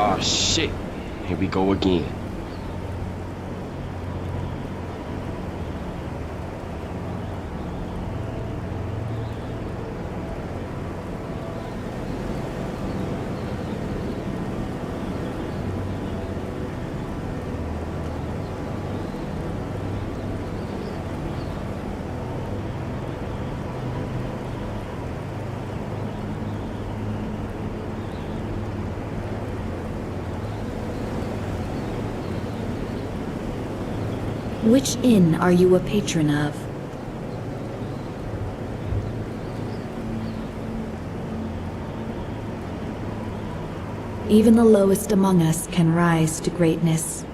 Ah, shit. Here we go again. Which inn are you a patron of? Even the lowest among us can rise to greatness.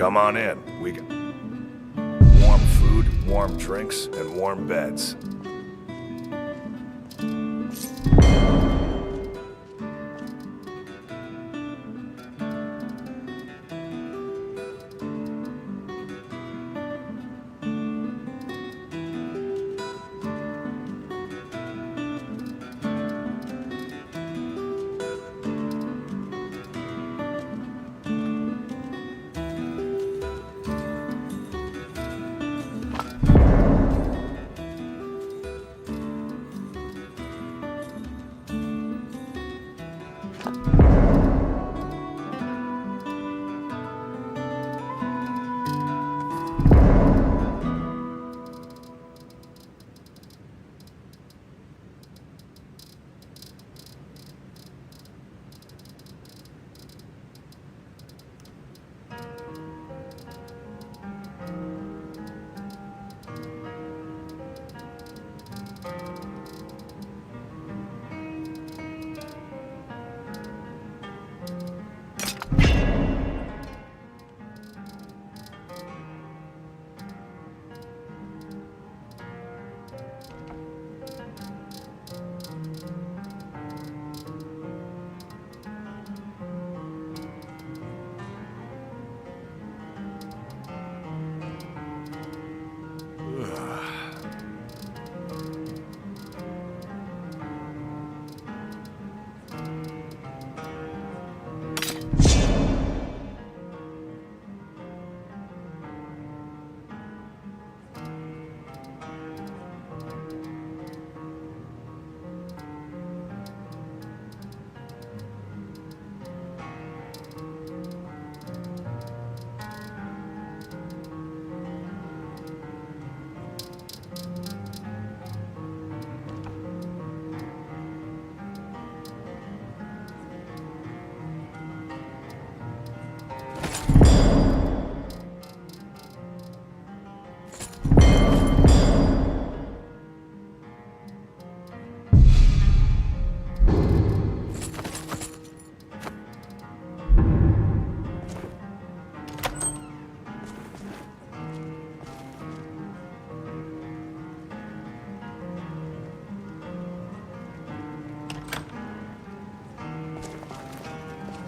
Come on in. We got warm food, warm drinks, and warm beds.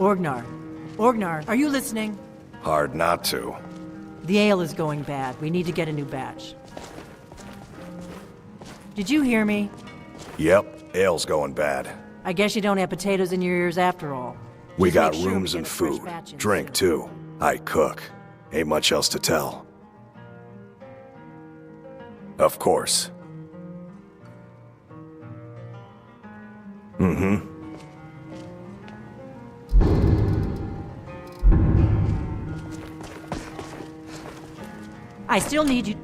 Orgnar, are you listening? Hard not to. The ale is going bad. We need to get a new batch. Did you hear me? Yep, ale's going bad. I guess you don't have potatoes in your ears after all. We Just got make sure rooms we and get a fresh food. batch in Drink, soon. too. I cook. Ain't much else to tell. Of course. Mm-hmm. I still need you.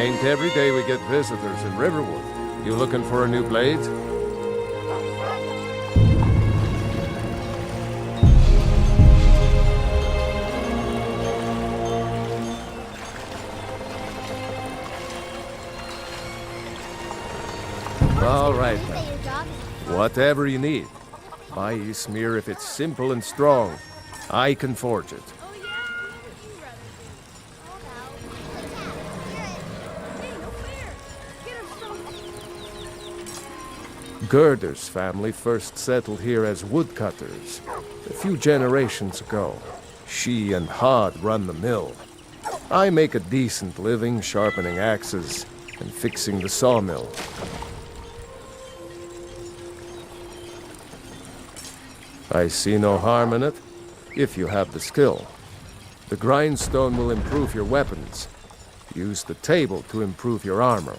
Ain't every day we get visitors in Riverwood. You looking for a new blade? All right then. Whatever you need. Buy you smear if it's simple and strong. I can forge it. Gerder's family first settled here as woodcutters a few generations ago. She and Hod run the mill. I make a decent living sharpening axes and fixing the sawmill. I see no harm in it, if you have the skill. The grindstone will improve your weapons. Use the table to improve your armor.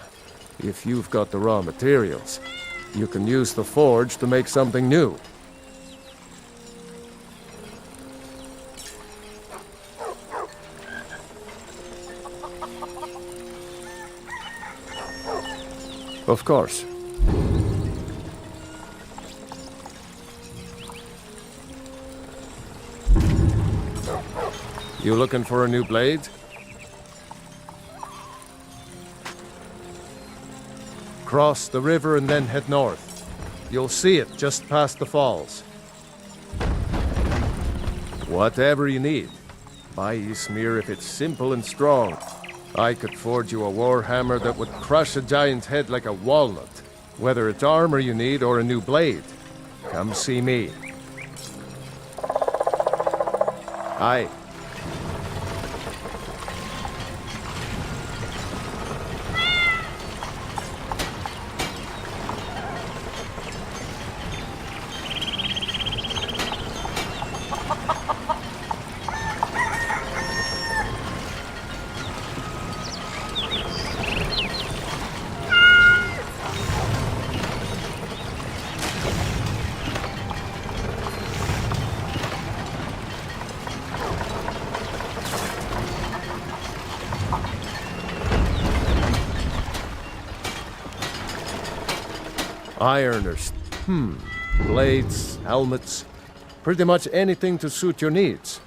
If you've got the raw materials, you can use the forge to make something new. Of course. You looking for a new blade? Cross the river and then head north. You'll see it just past the falls. Whatever you need. Buy you smear if it's simple and strong. I could forge you a warhammer that would crush a giant's head like a walnut. Whether it's armor you need or a new blade, come see me. Aye. Ironers. Blades, helmets, pretty much anything to suit your needs.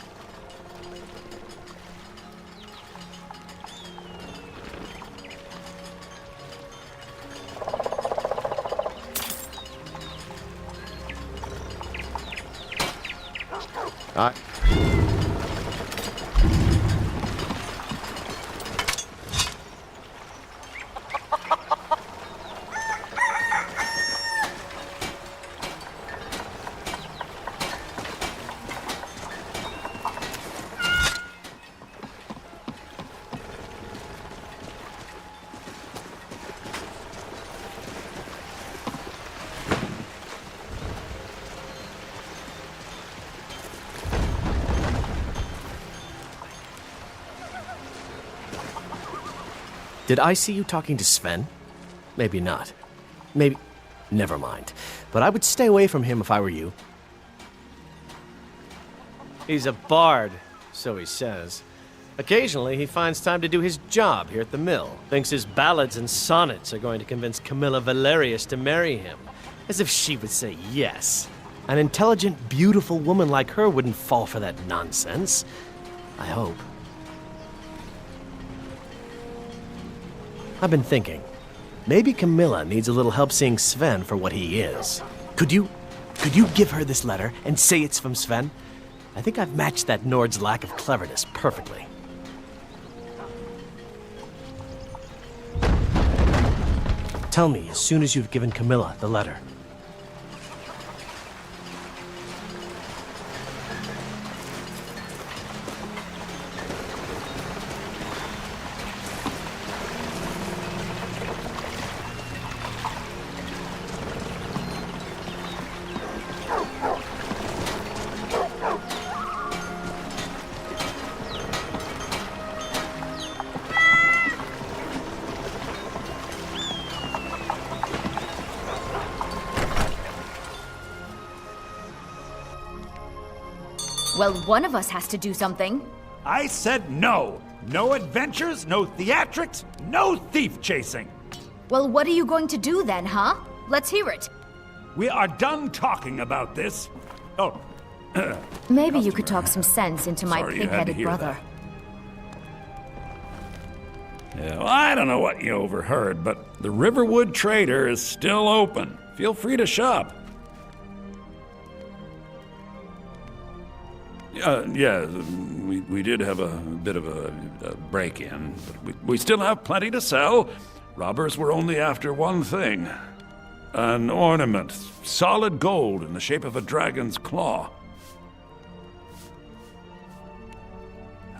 Did I see you talking to Sven? Maybe not. Maybe... Never mind. But I would stay away from him if I were you. He's a bard, so he says. Occasionally, he finds time to do his job here at the mill. Thinks his ballads and sonnets are going to convince Camilla Valerius to marry him. As if she would say yes. An intelligent, beautiful woman like her wouldn't fall for that nonsense. I hope. I've been thinking, maybe Camilla needs a little help seeing Sven for what he is. Could you give her this letter and say it's from Sven? I think I've matched that Nord's lack of cleverness perfectly. Tell me as soon as you've given Camilla the letter. Well, one of us has to do something. I said no! No adventures, no theatrics, no thief chasing. Well, what are you going to do then, huh? Let's hear it. We are done talking about this. Oh. Maybe you could talk some sense into my Sorry you had to pig-headed hear brother. Yeah, well, I don't know what you overheard, but the Riverwood Trader is still open. Feel free to shop. Yeah, we did have a bit of a break-in, but we still have plenty to sell. Robbers were only after one thing. An ornament, solid gold in the shape of a dragon's claw.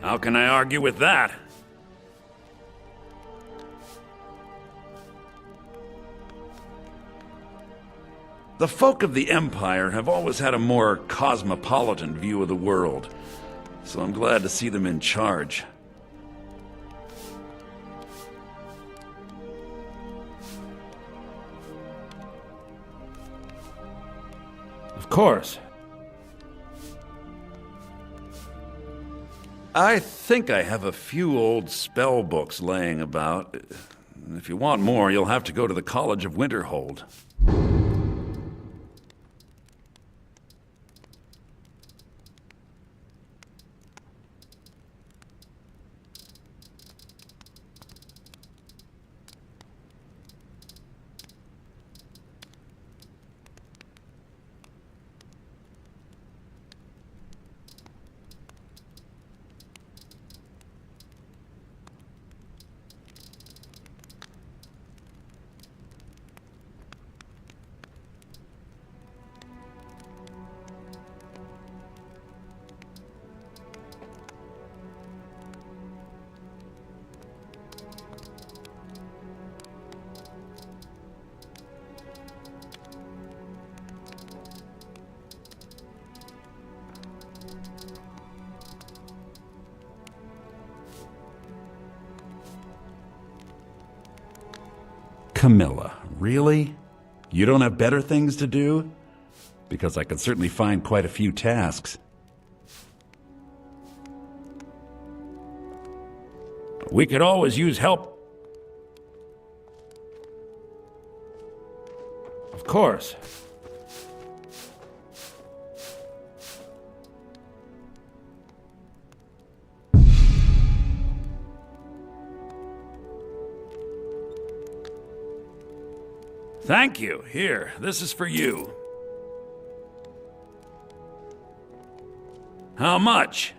How can I argue with that? The folk of the Empire have always had a more cosmopolitan view of the world, so I'm glad to see them in charge. Of course. I think I have a few old spell books laying about. If you want more, you'll have to go to the College of Winterhold. Camilla, really? You don't have better things to do? Because I could certainly find quite a few tasks. We could always use help. Of course. Thank you. Here, this is for you. How much?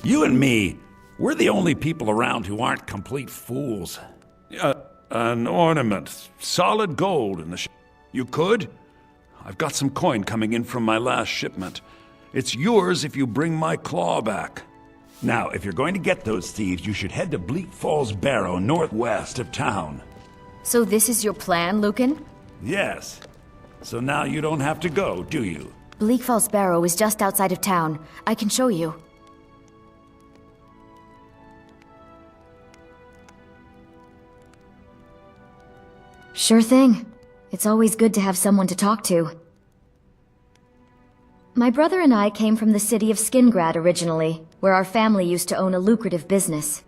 You and me, we're the only people around who aren't complete fools. An ornament, solid gold in the You could? I've got some coin coming in from my last shipment. It's yours if you bring my claw back. Now, if you're going to get those thieves, you should head to Bleak Falls Barrow, northwest of town. So this is your plan, Lucan? Yes. So now you don't have to go, do you? Bleak Falls Barrow is just outside of town. I can show you. Sure thing. It's always good to have someone to talk to. My brother and I came from the city of Skingrad originally, where our family used to own a lucrative business.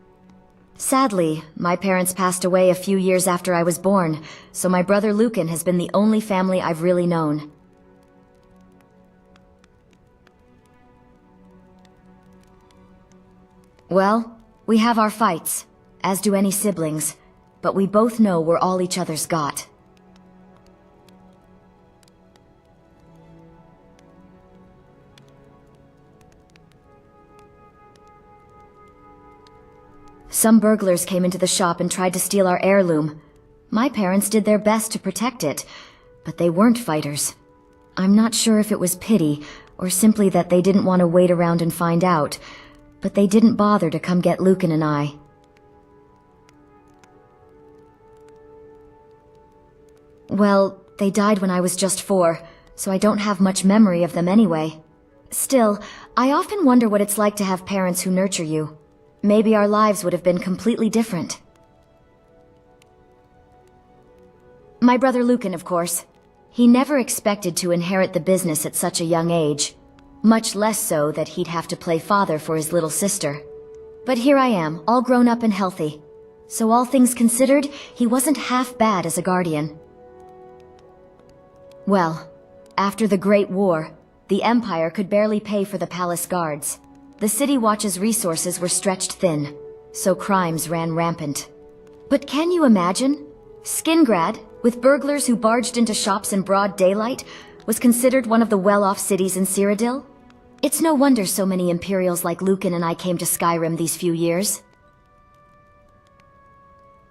Sadly, my parents passed away a few years after I was born, so my brother Lucan has been the only family I've really known. Well, we have our fights, as do any siblings. But we both know we're all each other's got. Some burglars came into the shop and tried to steal our heirloom. My parents did their best to protect it, but they weren't fighters. I'm not sure if it was pity, or simply that they didn't want to wait around and find out, but they didn't bother to come get Lucan and I. Well, they died when I was just 4, so I don't have much memory of them anyway. Still, I often wonder what it's like to have parents who nurture you. Maybe our lives would have been completely different. My brother Lucan, of course. He never expected to inherit the business at such a young age. Much less so that he'd have to play father for his little sister. But here I am, all grown up and healthy. So all things considered, he wasn't half bad as a guardian. Well, after the Great War, the Empire could barely pay for the palace guards. The City Watch's resources were stretched thin, so crimes ran rampant. But can you imagine? Skingrad, with burglars who barged into shops in broad daylight, was considered one of the well-off cities in Cyrodiil? It's no wonder so many Imperials like Lucan and I came to Skyrim these few years.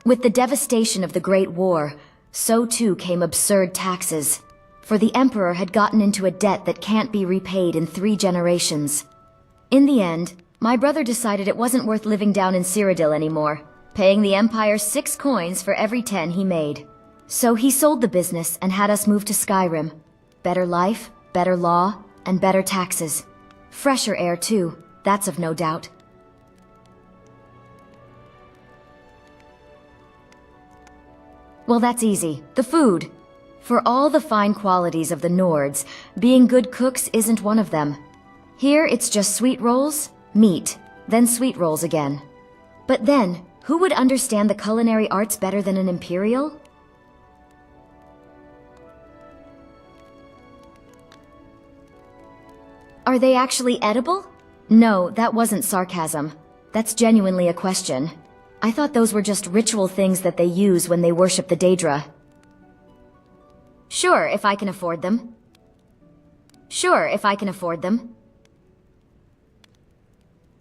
With the devastation of the Great War, so too came absurd taxes. For the Emperor had gotten into a debt that can't be repaid in 3 generations. In the end, my brother decided it wasn't worth living down in Cyrodiil anymore, paying the Empire 6 coins for every 10 he made. So he sold the business and had us move to Skyrim. Better life, better law, and better taxes. Fresher air too, that's of no doubt. Well, that's easy. The food. For all the fine qualities of the Nords, being good cooks isn't one of them. Here it's just sweet rolls, meat, then sweet rolls again. But then, who would understand the culinary arts better than an Imperial? Are they actually edible? No, that wasn't sarcasm. That's genuinely a question. I thought those were just ritual things that they use when they worship the Daedra. Sure, if I can afford them. Sure, if I can afford them.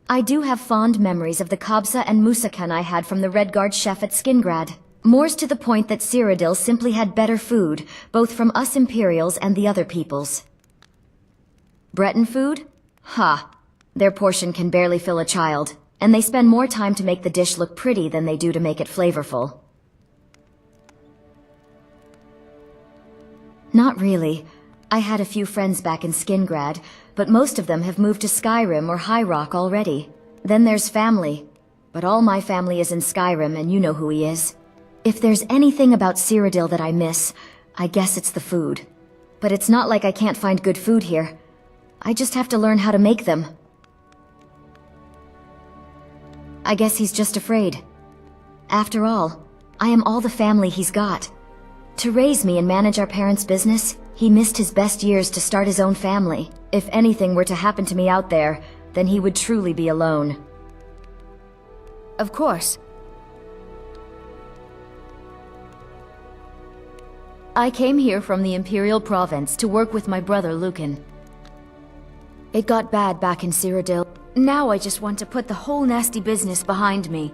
I do have fond memories of the kabsa and moussakhan I had from the Redguard chef at Skingrad. More's to the point that Cyrodiil simply had better food, both from us Imperials and the other peoples. Breton food? Ha! Their portion can barely fill a child, and they spend more time to make the dish look pretty than they do to make it flavorful. Not really. I had a few friends back in Skingrad, but most of them have moved to Skyrim or High Rock already. Then there's family. But all my family is in Skyrim, and you know who he is. If there's anything about Cyrodiil that I miss, I guess it's the food. But it's not like I can't find good food here. I just have to learn how to make them. I guess he's just afraid. After all, I am all the family he's got. To raise me and manage our parents' business, he missed his best years to start his own family. If anything were to happen to me out there, then he would truly be alone. Of course. I came here from the Imperial Province to work with my brother Lucan. It got bad back in Cyrodiil. Now I just want to put the whole nasty business behind me.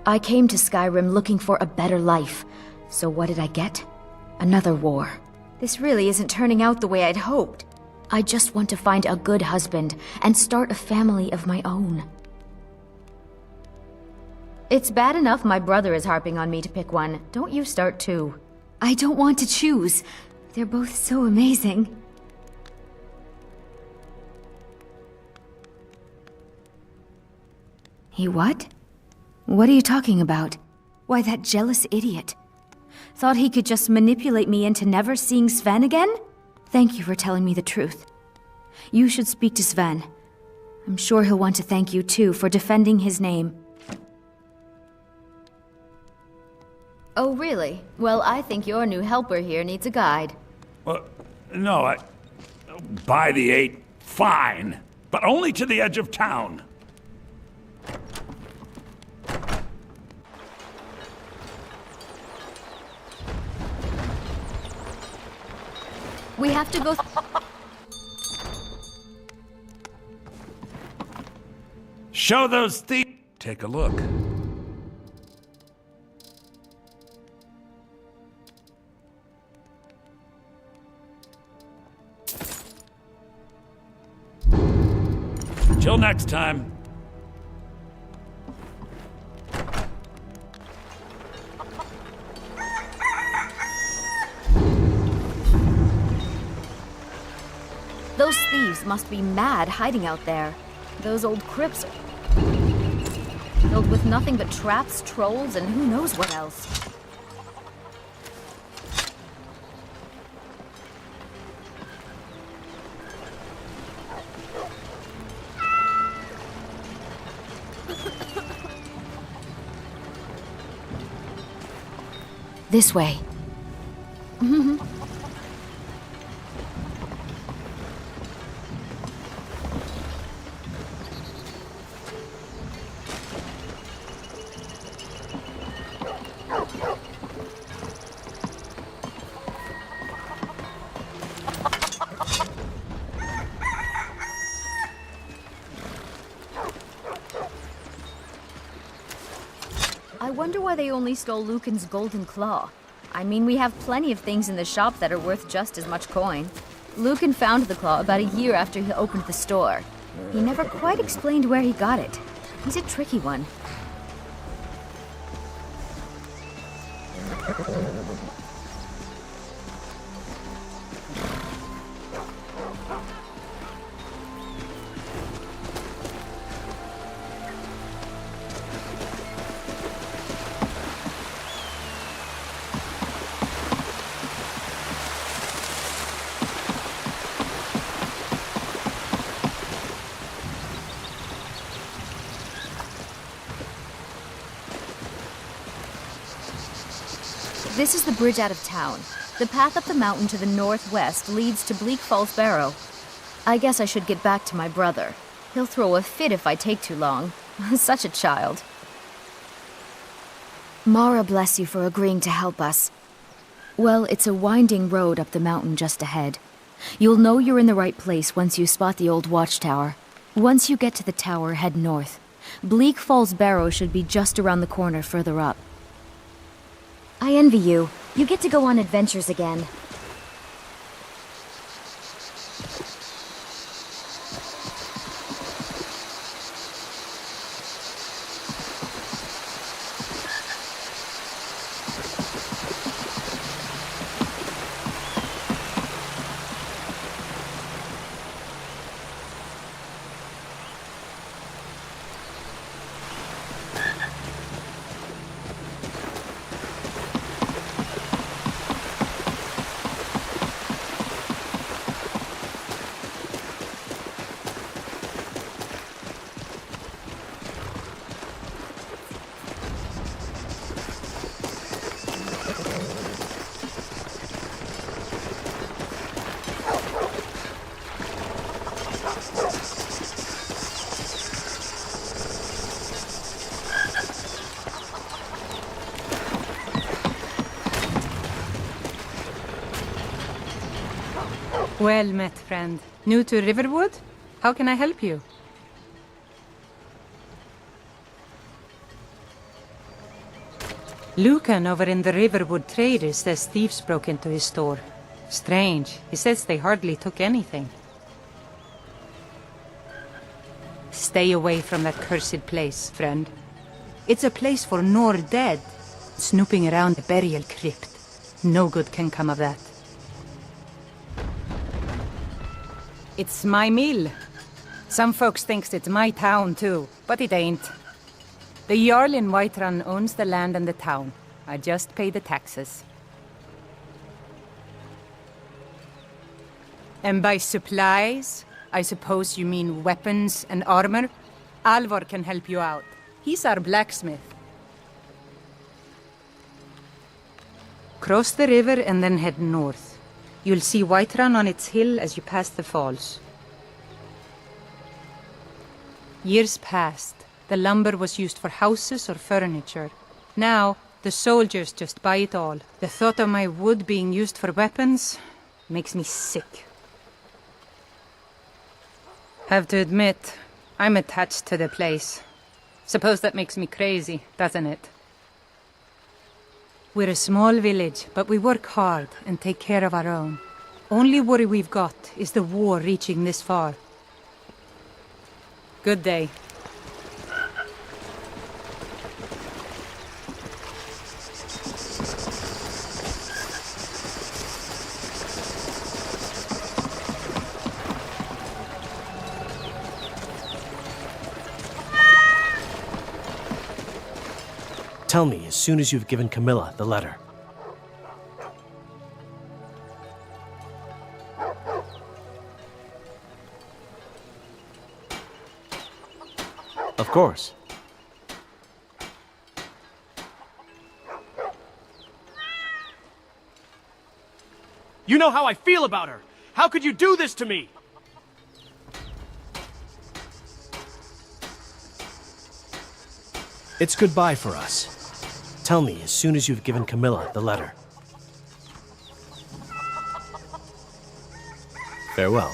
I came to Skyrim looking for a better life. So what did I get? Another war. This really isn't turning out the way I'd hoped. I just want to find a good husband and start a family of my own. It's bad enough my brother is harping on me to pick one. Don't you start too. I don't want to choose. They're both so amazing. He what? What are you talking about? Why, that jealous idiot. Thought he could just manipulate me into never seeing Sven again? Thank you for telling me the truth. You should speak to Sven. I'm sure he'll want to thank you too for defending his name. Oh, really? Well, I think your new helper here needs a guide. Well, no, by the 8, fine. But only to the edge of town. We have to go... Show those thieves... Take a look. Till next time. thieves must be mad hiding out there. Those old crypts are filled with nothing but traps, trolls, and who knows what else. This way. I wonder why they only stole Lucan's golden claw. I mean, we have plenty of things in the shop that are worth just as much coin. Lucan found the claw about a year after he opened the store. He never quite explained where he got it. He's a tricky one. This is the bridge out of town. The path up the mountain to the northwest leads to Bleak Falls Barrow. I guess I should get back to my brother. He'll throw a fit if I take too long. Such a child. Mara bless you for agreeing to help us. Well, it's a winding road up the mountain just ahead. You'll know you're in the right place once you spot the old watchtower. Once you get to the tower, head north. Bleak Falls Barrow should be just around the corner further up. I envy you. You get to go on adventures again. Well met, friend. New to Riverwood? How can I help you? Lucan over in the Riverwood Traders says thieves broke into his store. Strange. He says they hardly took anything. Stay away from that cursed place, friend. It's a place for Nor dead, snooping around the burial crypt. No good can come of that. It's my mill. Some folks thinks it's my town too, but it ain't. The Jarl in Whiterun owns the land and the town. I just pay the taxes. And by supplies, I suppose you mean weapons and armor? Alvor can help you out. He's our blacksmith. Cross the river and then head north. You'll see Whiterun on its hill as you pass the falls. Years passed. The lumber was used for houses or furniture. Now, the soldiers just buy it all. The thought of my wood being used for weapons makes me sick. Have to admit, I'm attached to the place. Suppose that makes me crazy, doesn't it? We're a small village, but we work hard and take care of our own. Only worry we've got is the war reaching this far. Good day. Tell me as soon as you've given Camilla the letter. Of course. You know how I feel about her! How could you do this to me? It's goodbye for us. Tell me as soon as you've given Camilla the letter. Farewell.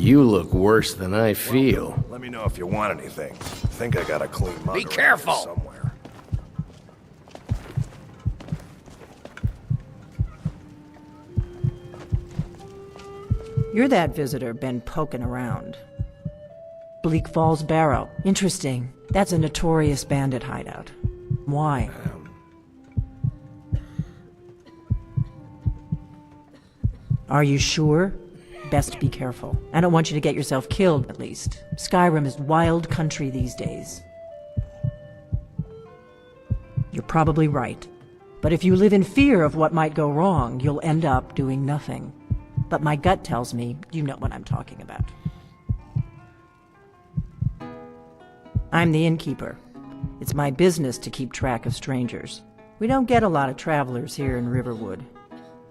You look worse than I feel. Let me know if you want anything. I think I got a clean mug Be around careful! here somewhere. You're that visitor been poking around. Bleak Falls Barrow. Interesting. That's a notorious bandit hideout. Why? Are you sure? Best be careful. I don't want you to get yourself killed, at least. Skyrim is wild country these days. You're probably right. But if you live in fear of what might go wrong, you'll end up doing nothing. But my gut tells me you know what I'm talking about. I'm the innkeeper. It's my business to keep track of strangers. We don't get a lot of travelers here in Riverwood.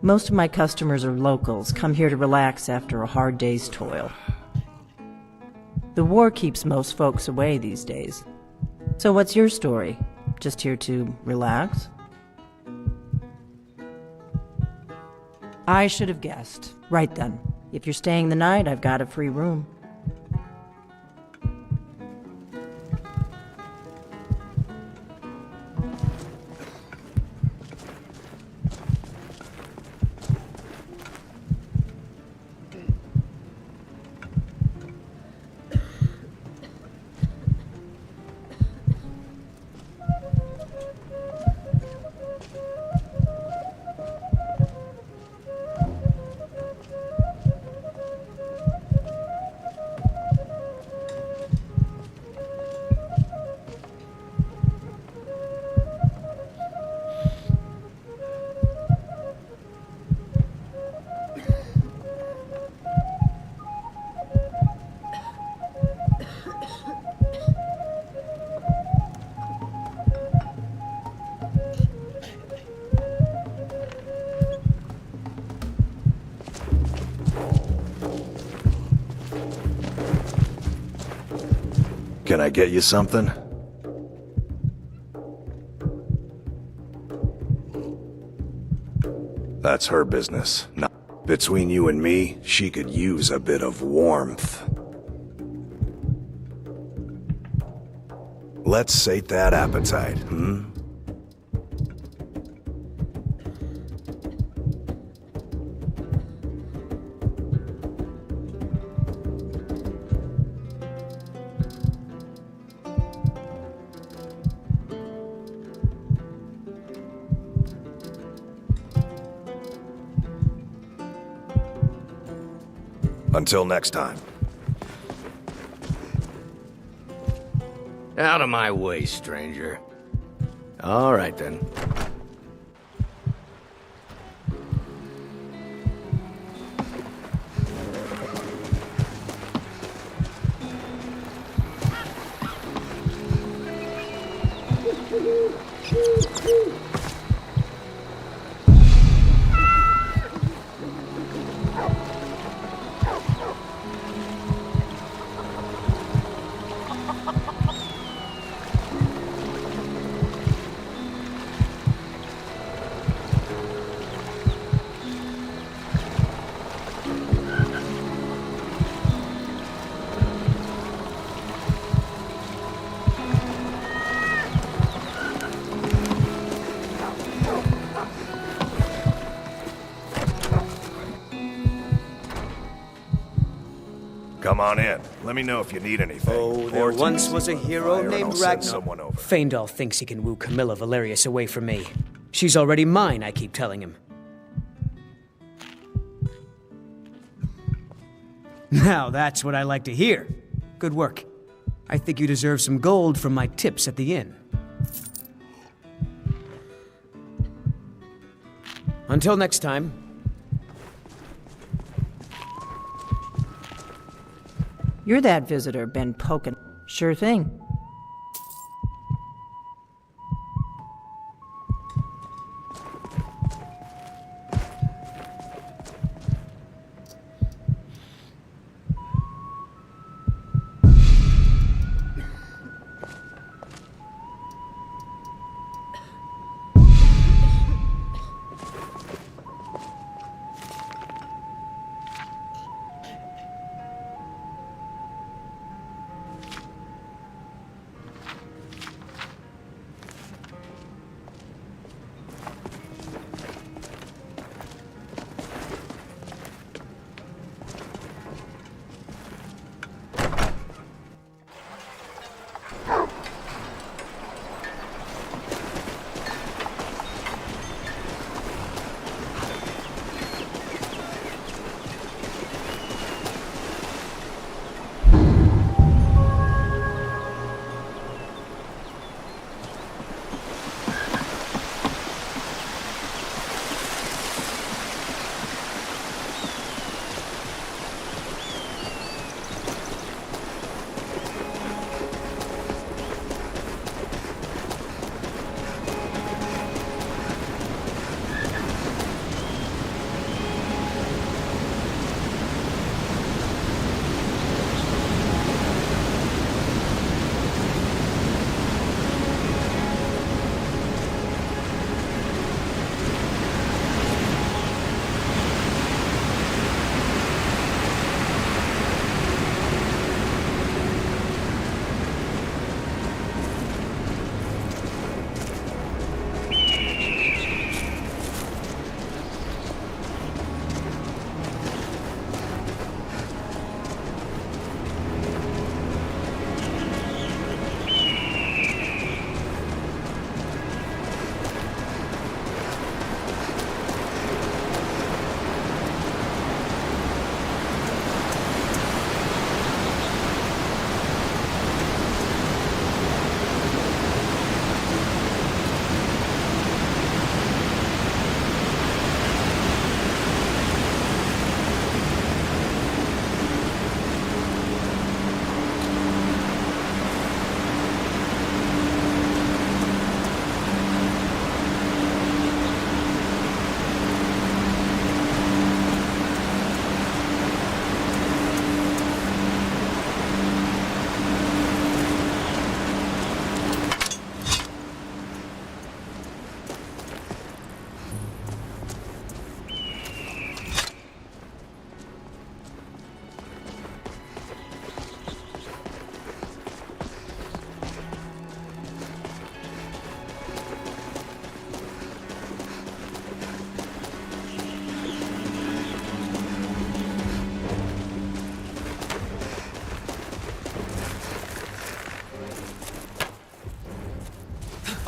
Most of my customers are locals, come here to relax after a hard day's toil. The war keeps most folks away these days. So what's your story? Just here to relax? I should have guessed. Right then. If you're staying the night, I've got a free room. Can I get you something? That's her business. Now, between you and me, she could use a bit of warmth. Let's sate that appetite, hmm? Until next time. Out of my way, stranger. All right, then. Come on in. Let me know if you need anything. Oh, there once was a hero named Ragnar. Someone over. Feindal thinks he can woo Camilla Valerius away from me. She's already mine, I keep telling him. Now that's what I like to hear. Good work. I think you deserve some gold from my tips at the inn. Until next time. You're that visitor been poking. Sure thing.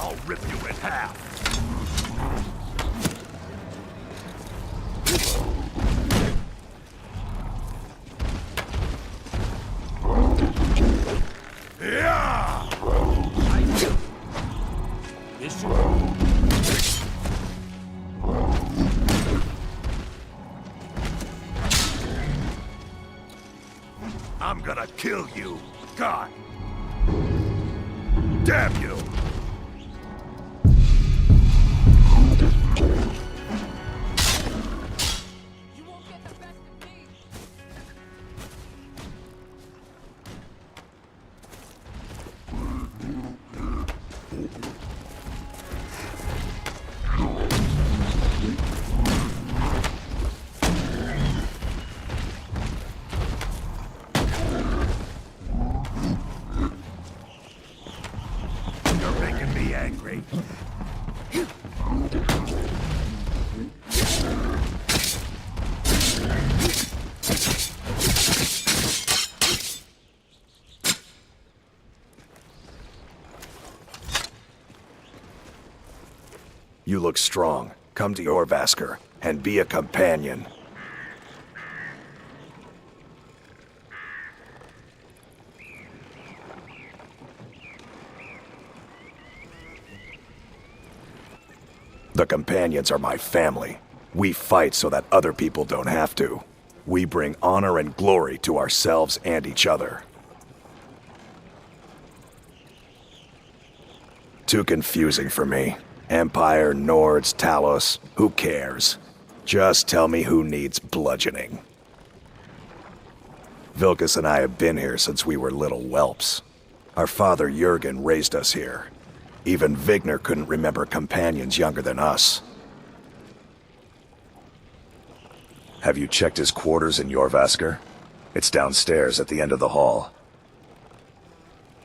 I'll rip you in half. Yeah! I'm gonna kill you. God. Damn you. You're making me angry. You look strong. Come to Jorvaskr and be a companion. The companions are my family. We fight so that other people don't have to. We bring honor and glory to ourselves and each other. Too confusing for me. Empire, Nords, Talos, who cares? Just tell me who needs bludgeoning. Vilkas and I have been here since we were little whelps. Our father Jurgen raised us here. Even Vigner couldn't remember companions younger than us. Have you checked his quarters in Jorvaskr? It's downstairs at the end of the hall.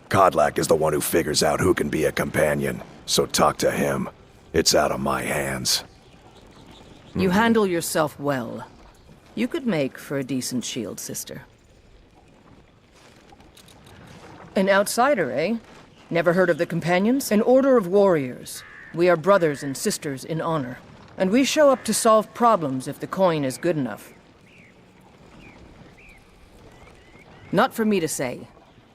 Kodlak is the one who figures out who can be a companion, so talk to him. It's out of my hands. You handle yourself well. You could make for a decent shield sister. An outsider, eh? Never heard of the Companions? An order of warriors. We are brothers and sisters in honor. And we show up to solve problems if the coin is good enough. Not for me to say.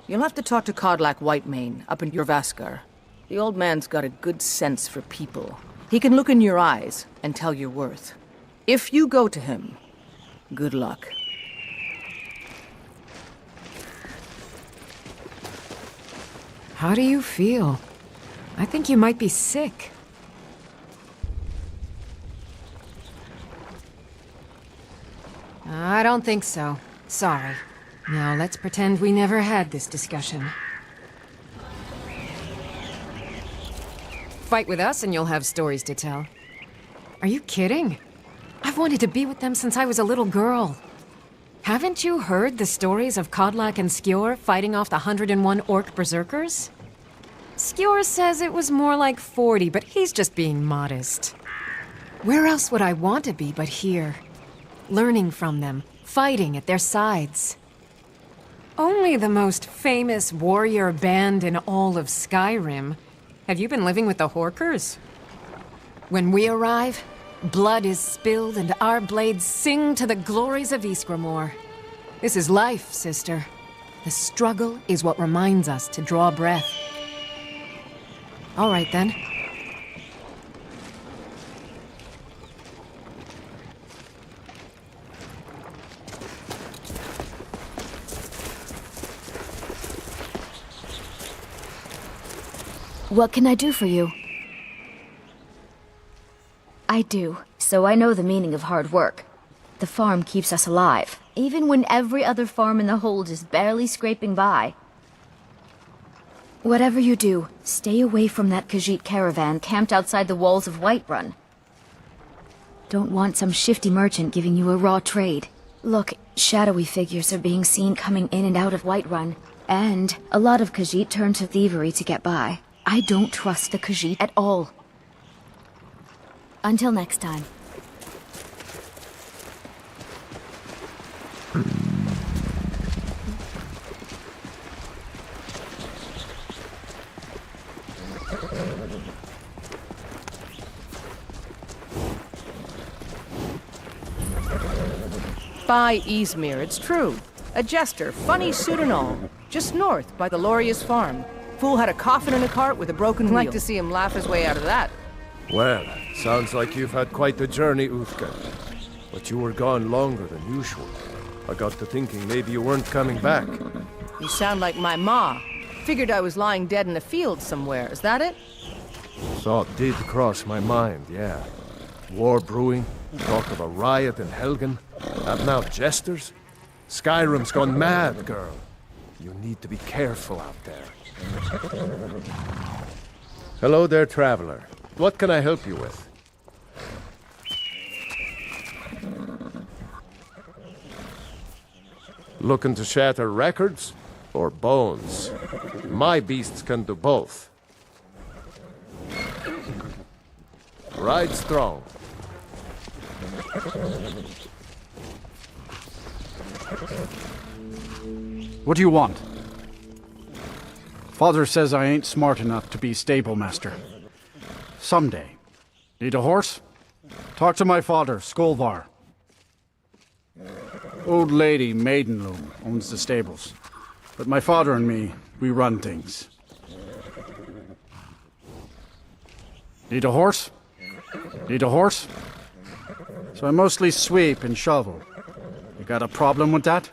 You'll have to talk to Kodlak Whitemane up in Jorvaskr. The old man's got a good sense for people. He can look in your eyes and tell your worth. If you go to him, good luck. How do you feel? I think you might be sick. I don't think so. Sorry. Now let's pretend we never had this discussion. Fight with us and you'll have stories to tell. Are you kidding? I've wanted to be with them since I was a little girl. Haven't you heard the stories of Kodlak and Skjor fighting off the 101 orc berserkers? Skjor says it was more like 40, but he's just being modest. Where else would I want to be but here? Learning from them, fighting at their sides. Only the most famous warrior band in all of Skyrim. Have you been living with the Horkers? When we arrive, blood is spilled and our blades sing to the glories of Ysgramor. This is life, sister. The struggle is what reminds us to draw breath. All right, then. What can I do for you? I do, so I know the meaning of hard work. The farm keeps us alive, even when every other farm in the hold is barely scraping by. Whatever you do, stay away from that Khajiit caravan camped outside the walls of Whiterun. Don't want some shifty merchant giving you a raw trade. Look, shadowy figures are being seen coming in and out of Whiterun, and a lot of Khajiit turn to thievery to get by. I don't trust the Khajiit at all. Until next time. By Izmir, it's true. A jester, funny suit and all. Just north, by the Lorius farm. Fool had a coffin in a cart with a broken wheel. Like to see him laugh his way out of that. Well, sounds like you've had quite the journey, Uthgan. But you were gone longer than usual. I got to thinking maybe you weren't coming back. You sound like my ma. Figured I was lying dead in a field somewhere. Is that it? Thought did cross my mind, yeah. War brewing, talk of a riot in Helgen, and now jesters? Skyrim's gone mad, girl. You need to be careful out there. Hello there, traveler. What can I help you with? Looking to shatter records or bones? My beasts can do both. Ride strong. What do you want? Father says I ain't smart enough to be stable master. Someday. Need a horse? Talk to my father, Skolvar. Old lady Maidenloom owns the stables. But my father and me, we run things. Need a horse? Need a horse? So I mostly sweep and shovel. You got a problem with that?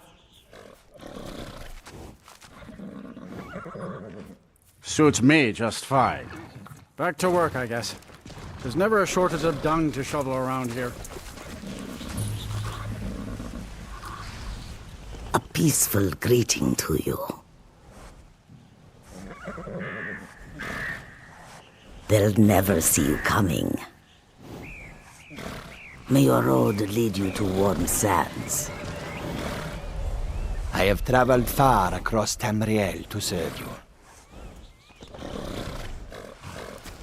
Suits me just fine. Back to work, I guess. There's never a shortage of dung to shovel around here. A peaceful greeting to you. They'll never see you coming. May your road lead you to warm sands. I have traveled far across Tamriel to serve you.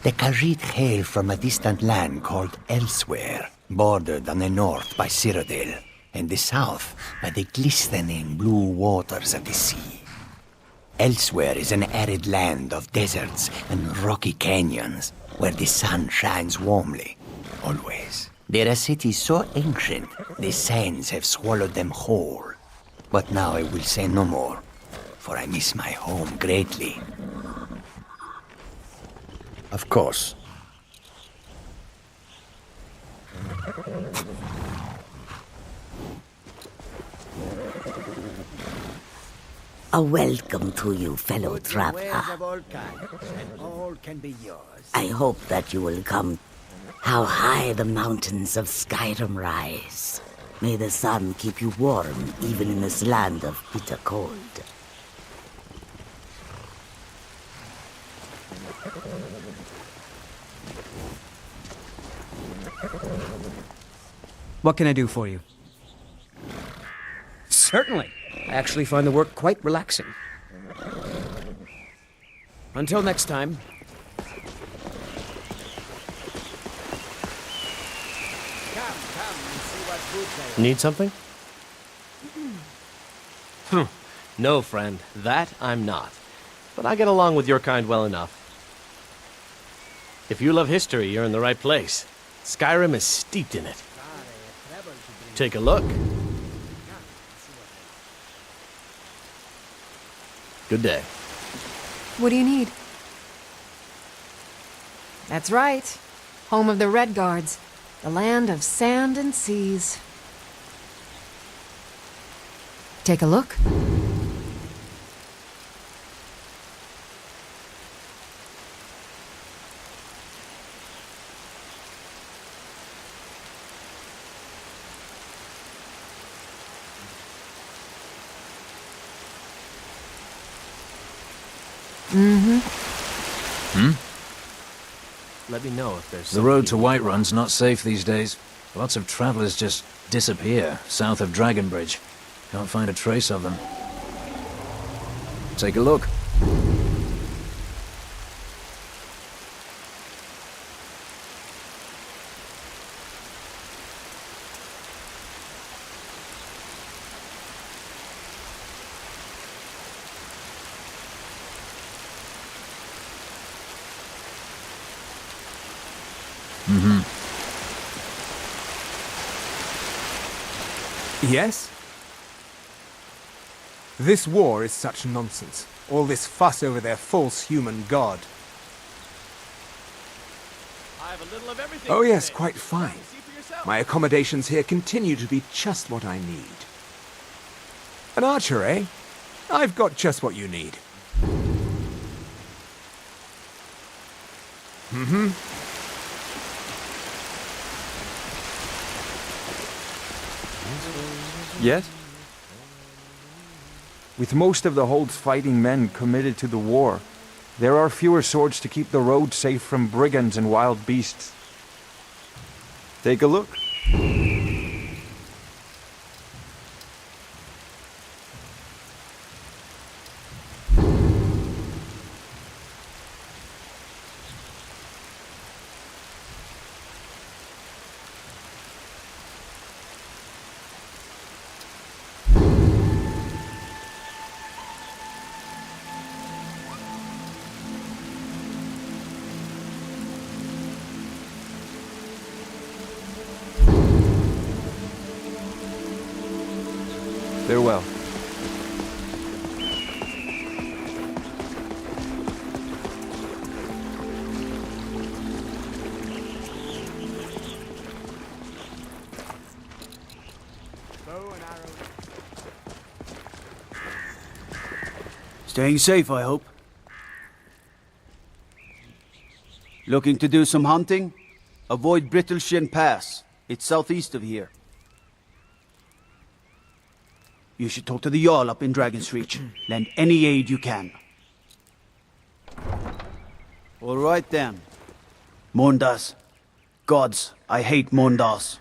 The Khajiit hail from a distant land called Elsewhere, bordered on the north by Cyrodiil, and the south by the glistening blue waters of the sea. Elsewhere is an arid land of deserts and rocky canyons, where the sun shines warmly, always. They're a city so ancient, the sands have swallowed them whole. But now I will say no more, for I miss my home greatly. Of course. A welcome to you, fellow traveler. I hope that you will come. How high the mountains of Skyrim rise. May the sun keep you warm, even in this land of bitter cold. What can I do for you? Certainly. I actually find the work quite relaxing. Until next time. Need something? No, friend. That I'm not. But I get along with your kind well enough. If you love history, you're in the right place. Skyrim is steeped in it. Take a look. Good day. What do you need? That's right. Home of the Red Guards. The land of sand and seas. Take a look. Let me know if there's The road to Whiterun's not safe these days. Lots of travelers just disappear south of Dragonbridge. Can't find a trace of them. Take a look. Yes? This war is such nonsense. All this fuss over their false human god. I have a little of everything. Oh yes, quite fine. My accommodations here continue to be just what I need. An archer, eh? I've got just what you need. Yes? With most of the Hold's fighting men committed to the war, there are fewer swords to keep the road safe from brigands and wild beasts. Take a look. Farewell. Staying safe, I hope. Looking to do some hunting? Avoid Brittleshin Pass. It's southeast of here. You should talk to the Jarl up in Dragon's Reach. Lend any aid you can. All right then. Mondas. Gods, I hate Mondas.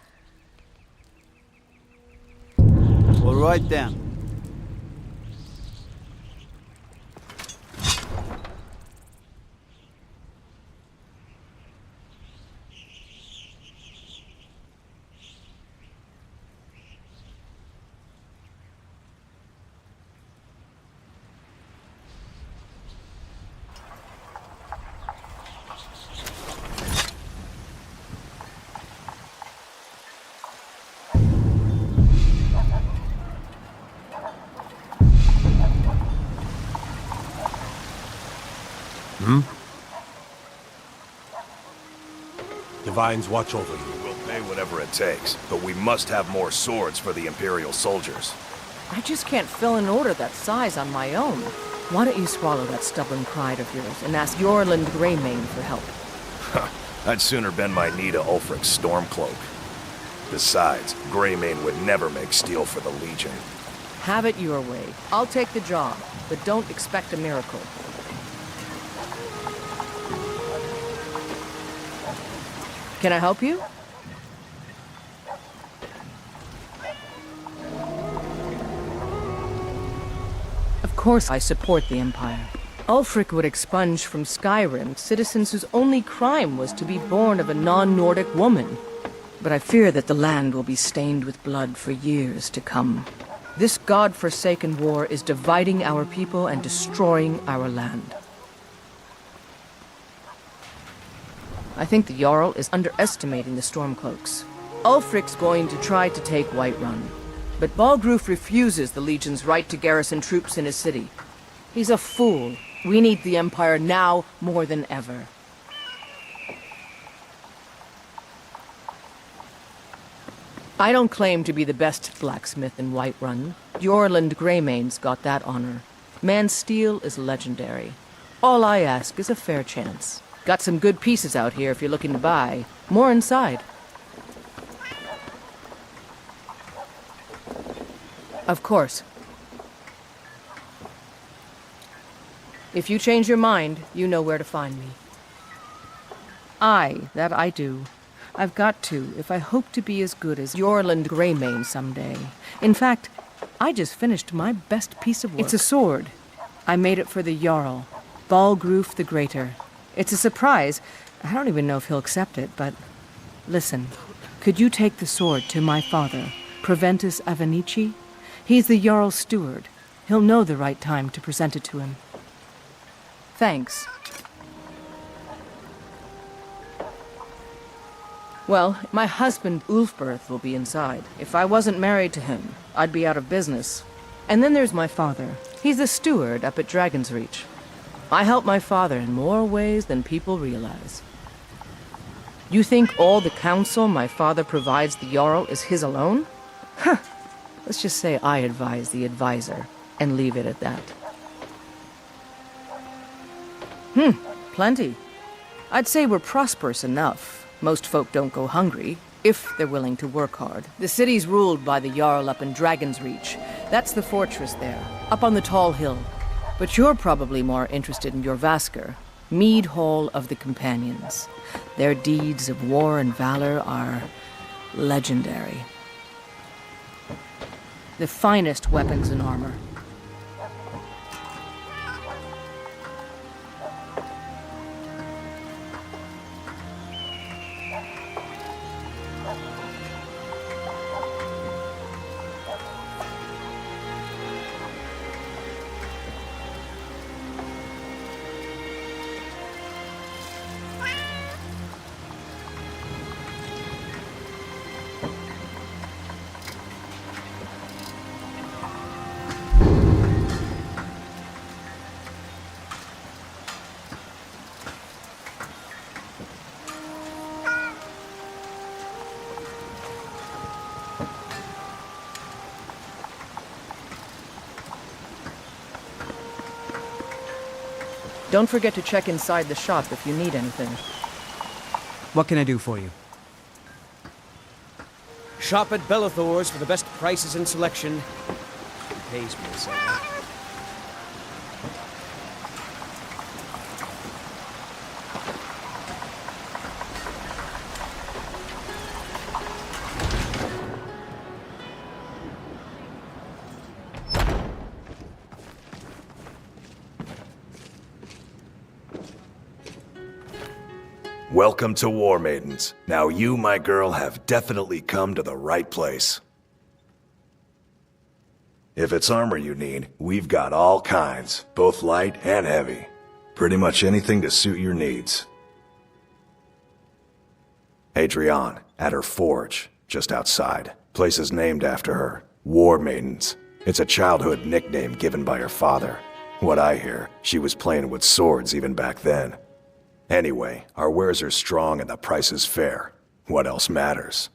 All right then. Divines watch over you. We'll pay whatever it takes, but we must have more swords for the Imperial soldiers. I just can't fill an order that size on my own. Why don't you swallow that stubborn pride of yours and ask Yorland Greymane for help? I'd sooner bend my knee to Ulfric's Stormcloak. Besides, Greymane would never make steel for the Legion. Have it your way. I'll take the job, but don't expect a miracle. Can I help you? Of course I support the Empire. Ulfric would expunge from Skyrim citizens whose only crime was to be born of a non-Nordic woman. But I fear that the land will be stained with blood for years to come. This god-forsaken war is dividing our people and destroying our land. I think the Jarl is underestimating the Stormcloaks. Ulfric's going to try to take Whiterun, but Balgruf refuses the Legion's right to garrison troops in his city. He's a fool. We need the Empire now more than ever. I don't claim to be the best blacksmith in Whiterun. Yorland Greymane's got that honor. Man's steel is legendary. All I ask is a fair chance. Got some good pieces out here if you're looking to buy. More inside. Of course. If you change your mind, you know where to find me. Aye, that I do. I've got to, if I hope to be as good as Yorland Greymane someday. In fact, I just finished my best piece of work. It's a sword. I made it for the Jarl, Balgruf the Greater. It's a surprise. I don't even know if he'll accept it, but... Listen, could you take the sword to my father, Proventus Avenici? He's the Jarl's steward. He'll know the right time to present it to him. Thanks. Well, my husband, Ulfberth, will be inside. If I wasn't married to him, I'd be out of business. And then there's my father. He's the steward up at Dragon's Reach. I help my father in more ways than people realize. You think all the counsel my father provides the Jarl is his alone? Huh. Let's just say I advise the advisor, and leave it at that. Plenty. I'd say we're prosperous enough. Most folk don't go hungry, if they're willing to work hard. The city's ruled by the Jarl up in Dragon's Reach. That's the fortress there, up on the tall hill. But you're probably more interested in your Vasker, Mead Hall of the Companions. Their deeds of war and valor are legendary. The finest weapons and armor. Don't forget to check inside the shop if you need anything. What can I do for you? Shop at Bellathor's for the best prices and selection. It pays me to say that. Welcome to War Maidens. Now you, my girl, have definitely come to the right place. If it's armor you need, we've got all kinds, both light and heavy. Pretty much anything to suit your needs. Adrienne, at her forge, just outside. Place is named after her. War Maidens. It's a childhood nickname given by her father. What I hear, she was playing with swords even back then. Anyway, our wares are strong and the price is fair. What else matters?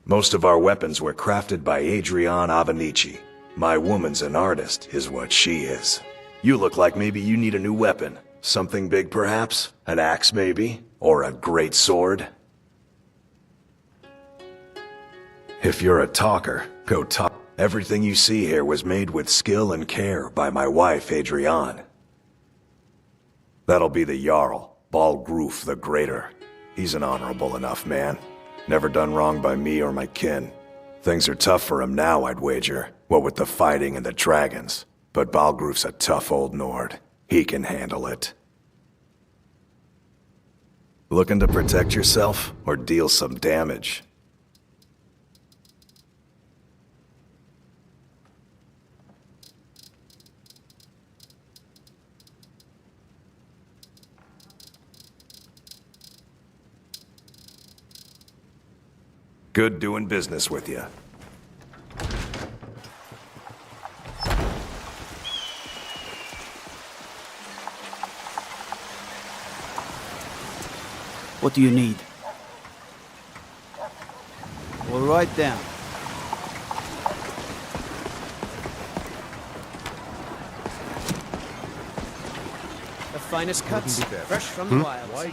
Most of our weapons were crafted by Adrienne Avenici. My woman's an artist, is what she is. You look like maybe you need a new weapon. Something big, perhaps? An axe, maybe? Or a great sword? If you're a talker, go talk. Everything you see here was made with skill and care by my wife, Adrienne. That'll be the Jarl, Balgruf the Greater. He's an honorable enough man. Never done wrong by me or my kin. Things are tough for him now, I'd wager. What with the fighting and the dragons. But Balgruf's a tough old Nord. He can handle it. Looking to protect yourself or deal some damage? Good doing business with you. What do you need? We'll write down. The finest cuts, fresh from the wild.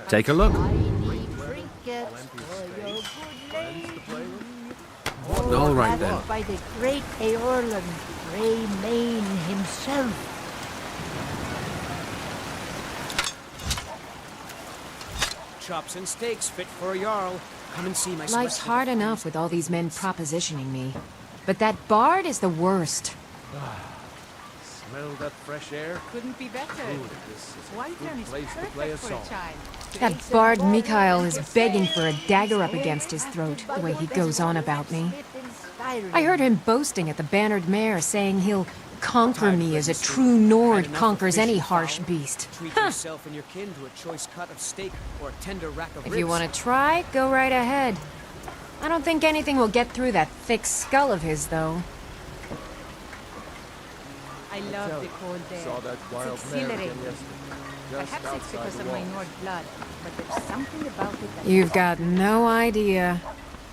Take a look. All right then. By the great Eorlund, Grey Mane himself. Chops and steaks fit for a Jarl. Come and see my Life's celestial hard enough with all these men propositioning me. But that bard is the worst. Smell that fresh air? Couldn't be better. Wyvern is perfect for a child. That bard Mikhail is begging for a dagger up against his throat, the way he goes on about me. I heard him boasting at the Bannered Mare, saying he'll conquer me as a true Nord conquers any harsh beast. Treat Huh. yourself and your kin to a choice cut of steak or a tender rack of If ribs. you want to try, go right ahead. I don't think anything will get through that thick skull of his, though. I love the cold air. Saw that wild It's mare exhilarating. again yesterday. Just Perhaps it's outside because the of my walls. Nord blood, but there's something about it that... You've got no idea.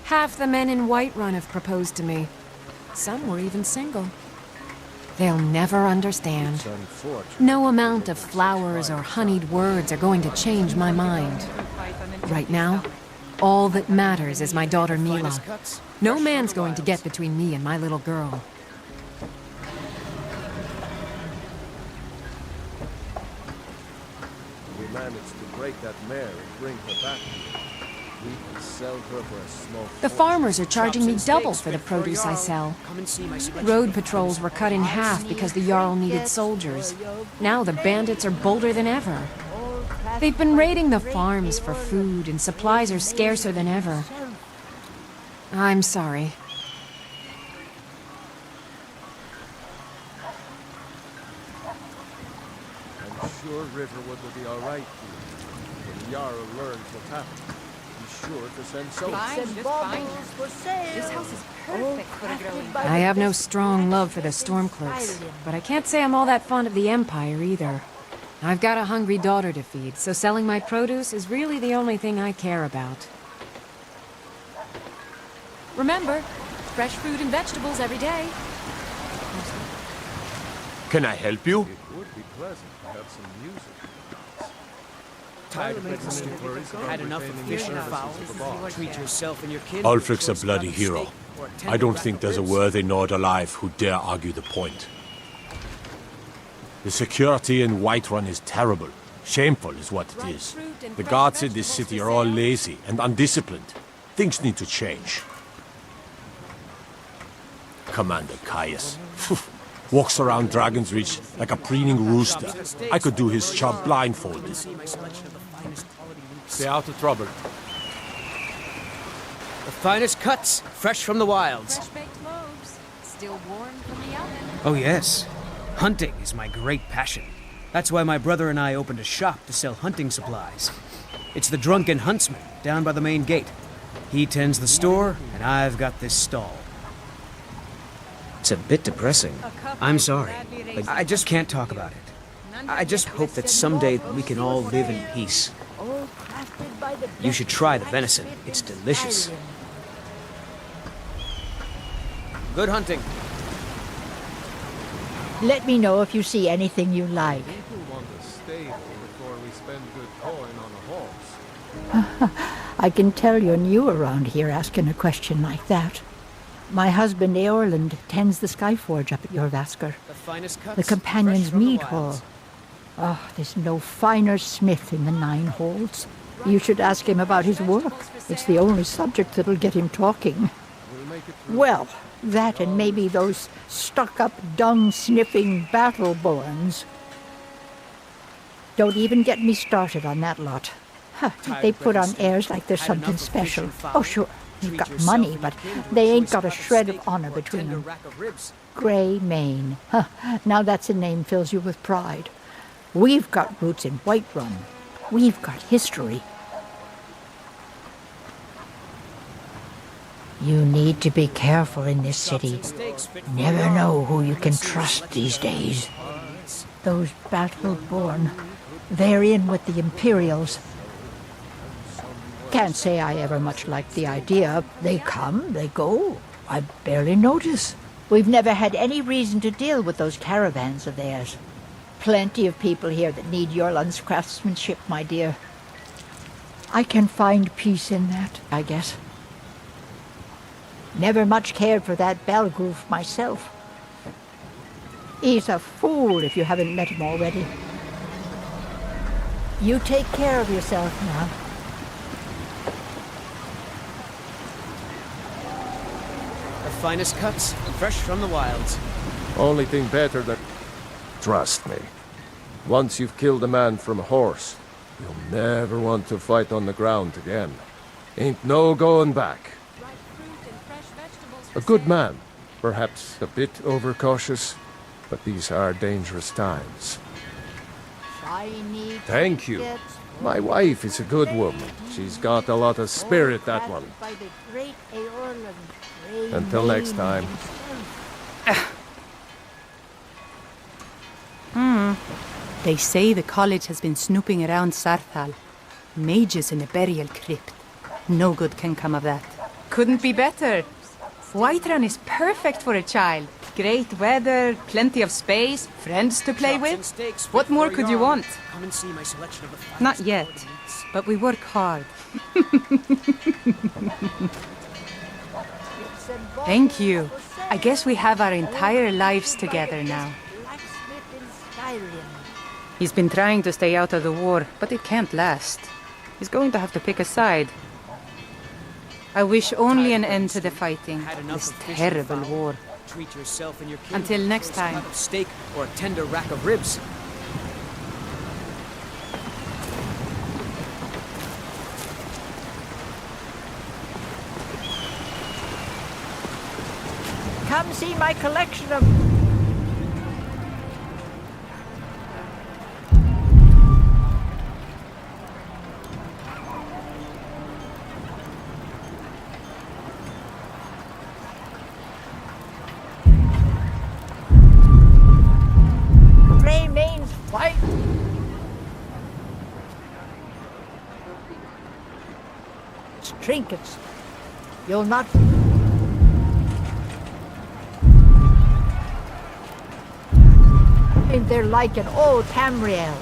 Half the men in Whiterun have proposed to me. Some were even single. They'll never understand. It's unfortunate. No amount of flowers or honeyed words are going to change my mind. Right now, all that matters is my daughter Mila. No man's going to get between me and my little girl. We managed to break that mare and bring her back here. We can sell her for a small The fortune. farmers are charging me double for the produce I sell. Road patrols were cut in half because the Jarl needed soldiers. Now the bandits are bolder than ever. They've been raiding the farms for food, and supplies are scarcer than ever. I'm sorry. I'm sure Riverwood will be all right here. When Jarl learns what's happened, be sure to send soldiers. This house is perfect for a growing... I have no strong love for the Stormcloaks, but I can't say I'm all that fond of the Empire either. I've got a hungry daughter to feed, so selling my produce is really the only thing I care about. Remember, fresh fruit and vegetables every day. Can I help you? It would be pleasant to have some music. Tired of bread and stew? Had enough of fish and fowl? Treat yourself and your kin. Ulfric's a to choice bloody cut of hero. steak or a I tender don't rack think of there's a ribs. worthy Nord alive who dare argue the point. The security in Whiterun is terrible. Shameful is what it is. The guards in this city are all lazy and undisciplined. Things need to change. Commander Caius. Walks around Dragon's Reach like a preening rooster. I could do his job blindfolded. Stay out of trouble. The finest cuts, fresh from the wilds. Fresh-baked loaves, still warm from the oven. Oh, yes. Hunting is my great passion. That's why my brother and I opened a shop to sell hunting supplies. It's the Drunken Huntsman down by the main gate. He tends the store, and I've got this stall. It's a bit depressing. I'm sorry, but I just can't talk about it. I just hope that someday we can all live in peace. You should try the venison. It's delicious. Good hunting. Let me know if you see anything you like. People want a stable before we spend good coin on a horse. I can tell you're new around here asking a question like that. My husband Eorland tends the Skyforge up at Jorvaskr. The finest cuts, The Companion's fresh from the Mead Hall. wilds. Oh, there's no finer smith in the Nine Halls. You should ask him about his work. It's the only subject that'll get him talking. Well, that and maybe those stuck-up, dung-sniffing battle-borns. Don't even get me started on that lot. Huh, they put on airs like there's something special. Oh, sure, you've got money, but they ain't got a shred of honor between them. Grey Mane. Huh, now that's a name fills you with pride. We've got roots in Whiterun. We've got history. You need to be careful in this city. Never know who you can trust these days. Those battle-born, they're in with the Imperials. Can't say I ever much liked the idea. They come, they go. I barely notice. We've never had any reason to deal with those caravans of theirs. Plenty of people here that need Jorland's craftsmanship, my dear. I can find peace in that, I guess. Never much cared for that Belgroof myself. He's a fool if you haven't met him already. You take care of yourself now. The finest cuts, fresh from the wilds. Only thing better than... Trust me. Once you've killed a man from a horse, you'll never want to fight on the ground again. Ain't no going back. A good man, perhaps a bit overcautious, but these are dangerous times. Shiny Thank you. tickets My wife is a good woman. She's got a lot of spirit, that one. by the great Eorlan, Grey Until next Mane time. himself. They say the college has been snooping around Sarthal. Mages in a burial crypt. No good can come of that. Couldn't be better. Whiterun is perfect for a child. Great weather, plenty of space, friends to play with. What more could you want? Come and see my selection of the finest Not yet, but we work hard. Thank you. I guess we have our entire lives together now. Blacksmith in Skyrim. He's been trying to stay out of the war, but it can't last. He's going to have to pick a side. I wish only an end to the fighting. This terrible war. Treat yourself and your kin Until next to a slab time. of steak or a tender rack of ribs. Come see my collection of... Grey Mane's white. It's trinkets. You'll not... And they're like an old Tamriel.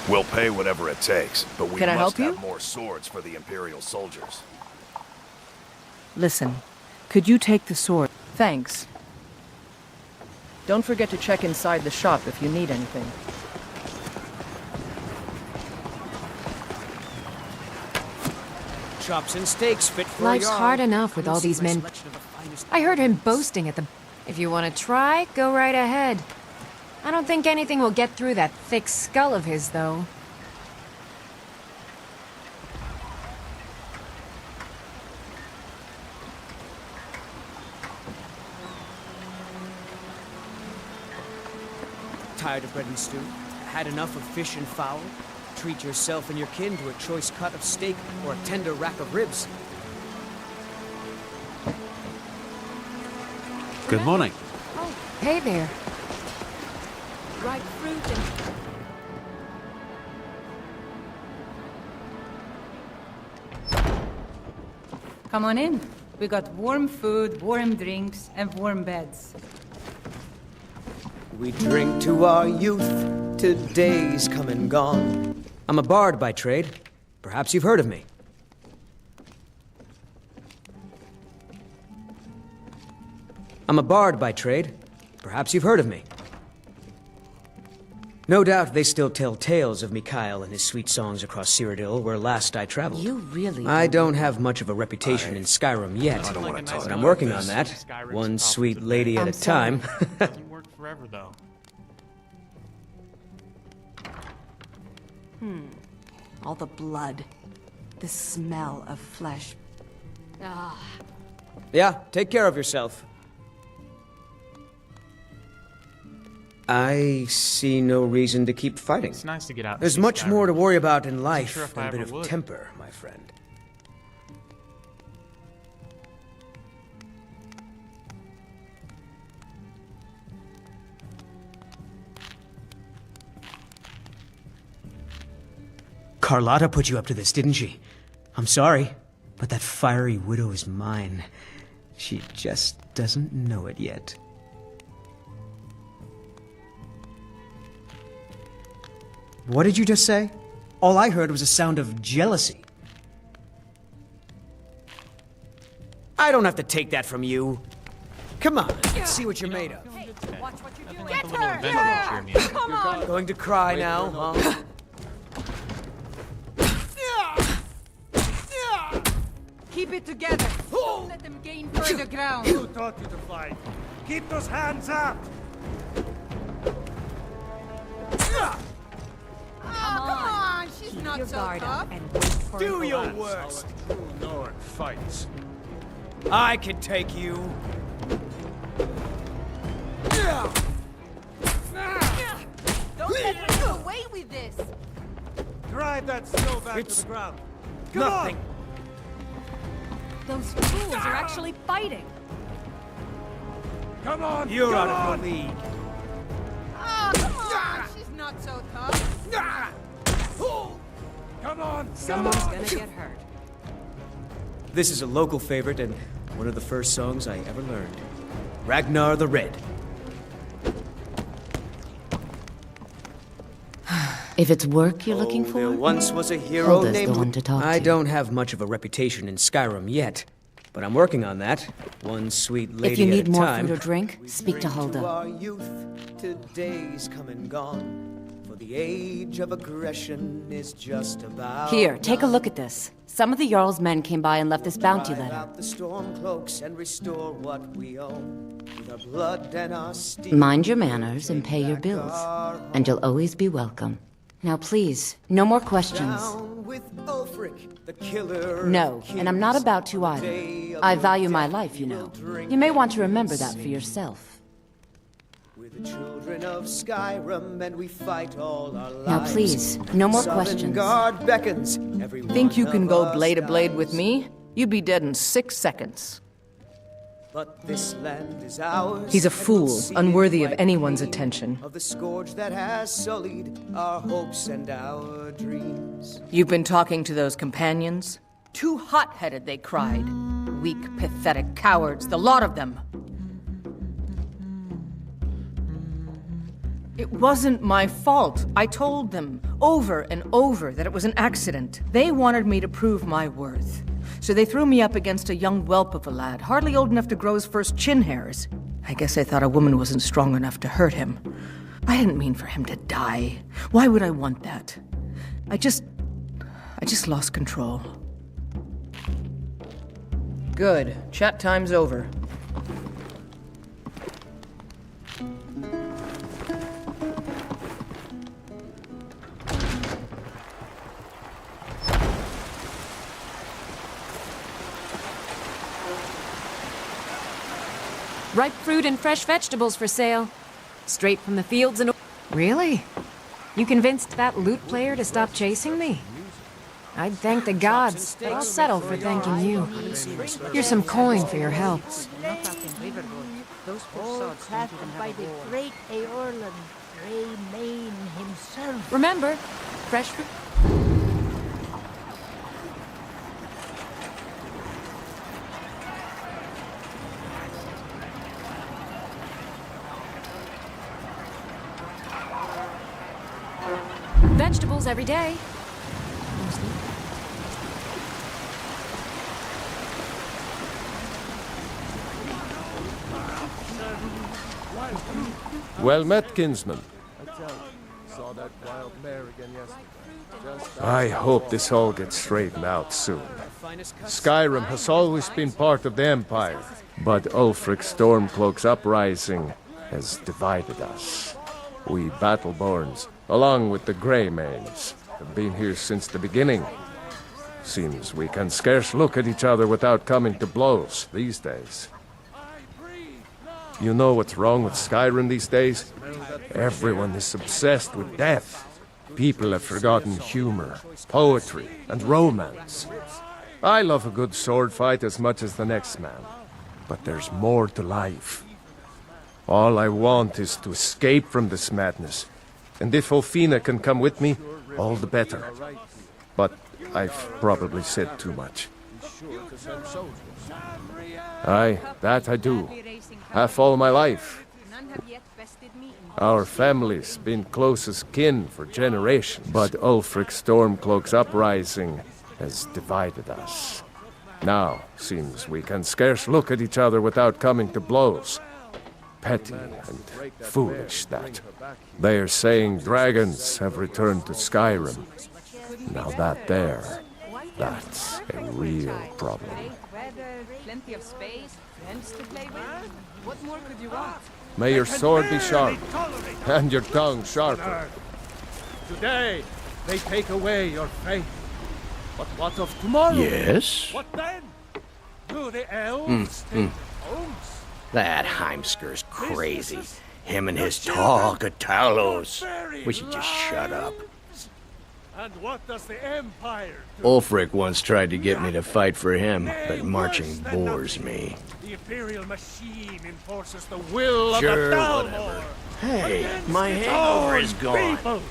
We'll pay whatever it takes, but we Can I must help you? have more swords for the Imperial soldiers. Listen, could you take the sword? Thanks. Don't forget to check inside the shop if you need anything. Chops and steaks fit for Life's a Jarl. hard enough with all these men. I heard him boasting at the... If you want to try, go right ahead. I don't think anything will get through that thick skull of his, though. Tired of bread and stew? Had enough of fish and fowl? Treat yourself and your kin to a choice cut of steak or a tender rack of ribs. Good morning. Oh, hey there. Ripe fruit and... Come on in. We got warm food, warm drinks, and warm beds. We drink to our youth, to days come and gone. I'm a bard by trade. Perhaps you've heard of me. I'm a bard by trade. Perhaps you've heard of me. No doubt they still tell tales of Mikhail and his sweet songs across Cyrodiil, where last I traveled. You really I don't have much of a reputation in Skyrim yet, I don't want to talk but I'm working on that, one sweet lady at a time. Doesn't work forever, though. All the blood. The smell of flesh. Ah. Yeah, take care of yourself. I see no reason to keep fighting. It's nice to get out. and There's see much Skyrim. more to worry about in life sure if than I a bit ever of would. temper, my friend. Carlotta put you up to this, didn't she? I'm sorry, but that fiery widow is mine. She just doesn't know it yet. What did you just say? All I heard was a sound of jealousy. I don't have to take that from you. Come on, let's see what you're made of. Watch what you're doing. Get her! Come on! Going to cry now, huh? Keep it together. Don't let them gain further ground. Who taught you to fight? Keep those hands up! Come on! She's Keep not your so guard tough. up and wait for Do it. your That's worst. how a true Nord fights. I can take you. Don't let her get away with this. Drive that snow back It's to the ground. Nothing. Those fools are actually fighting. Come on! You're come out on. of the league. Oh, come on! She's not so tough. Come on! Someone's come on. gonna get hurt. This is a local favorite and one of the first songs I ever learned. Ragnar the Red. If it's work you're looking for, There once was a hero Hilda's named... the one to talk I to. don't have much of a reputation in Skyrim yet, but I'm working on that. One sweet lady If you need at a more time. food or drink, speak to Hulda. Our youth, to days come and gone, for the age of aggression is just about... Here, take a look at this. Some of the Jarl's men came by and left this bounty Drive letter. out the storm cloaks and restore what we own. With our blood and our steel. Mind your manners and pay your bills, and you'll always be welcome. Now please, no more questions. Down with Ulfric, the killer. No, of and I'm not kings. about to The either. day of I your value my death life, you we know. will drink You may want to and remember that for sing. yourself. We're the children of Skyrim, and we fight all our lives. Now please, no more Southern questions. Guard beckons. Every Think you one can of go us blade to blade with dies. me? You'd be dead in 6 seconds. But this land is ours. He's a and we'll fool, see unworthy it of wipe anyone's clean attention. Of the scourge that has sullied our hopes and our dreams. You've been talking to those companions? Too hot-headed, they cried. Weak, pathetic cowards, the lot of them. It wasn't my fault. I told them over and over that it was an accident. They wanted me to prove my worth. So they threw me up against a young whelp of a lad, hardly old enough to grow his first chin hairs. I guess they thought a woman wasn't strong enough to hurt him. I didn't mean for him to die. Why would I want that? I just lost control. Good. Chat time's over. Ripe fruit and fresh vegetables for sale. Straight from the fields and... Really? You convinced that lute player to stop chasing me? I'd thank the gods, but I'll settle for thanking you. Here's some coin for your help. All crafted by the great Eorlan, Grey Mane himself. Remember, fresh fruit... Vegetables every day. Well met, kinsman. Saw that wild mare again yesterday. I hope this all gets straightened out soon. Skyrim has always been part of the Empire, but Ulfric's Stormcloak's uprising has divided us. We Battleborns, along with the Greymanes, have been here since the beginning. Seems we can scarce look at each other without coming to blows these days. You know what's wrong with Skyrim these days? Everyone is obsessed with death. People have forgotten humor, poetry, and romance. I love a good sword fight as much as the next man, but there's more to life. All I want is to escape from this madness, and if Olfina can come with me, all the better. But I've probably said too much. Aye, that I do. Half all my life. Our family's been close as kin for generations, but Ulfric's Stormcloak's uprising has divided us. Now, seems we can scarce look at each other without coming to blows. Petty and foolish, that. They are saying dragons have returned to Skyrim. Now that that's a real problem. Plenty of space, friends to play with. What more could you want? May your sword be sharp, and your tongue sharper. Today, they take away your faith. But what of tomorrow? Yes? What then? Do the elves take homes? That Heimskir's crazy. Him and his talk of Talos. We should just shut up. And what does the Empire do? Ulfric once tried to get me to fight for him, but marching bores me. The Imperial machine enforces the will Sure, of the Dalmor. whatever. Hey, my hangover is gone. People.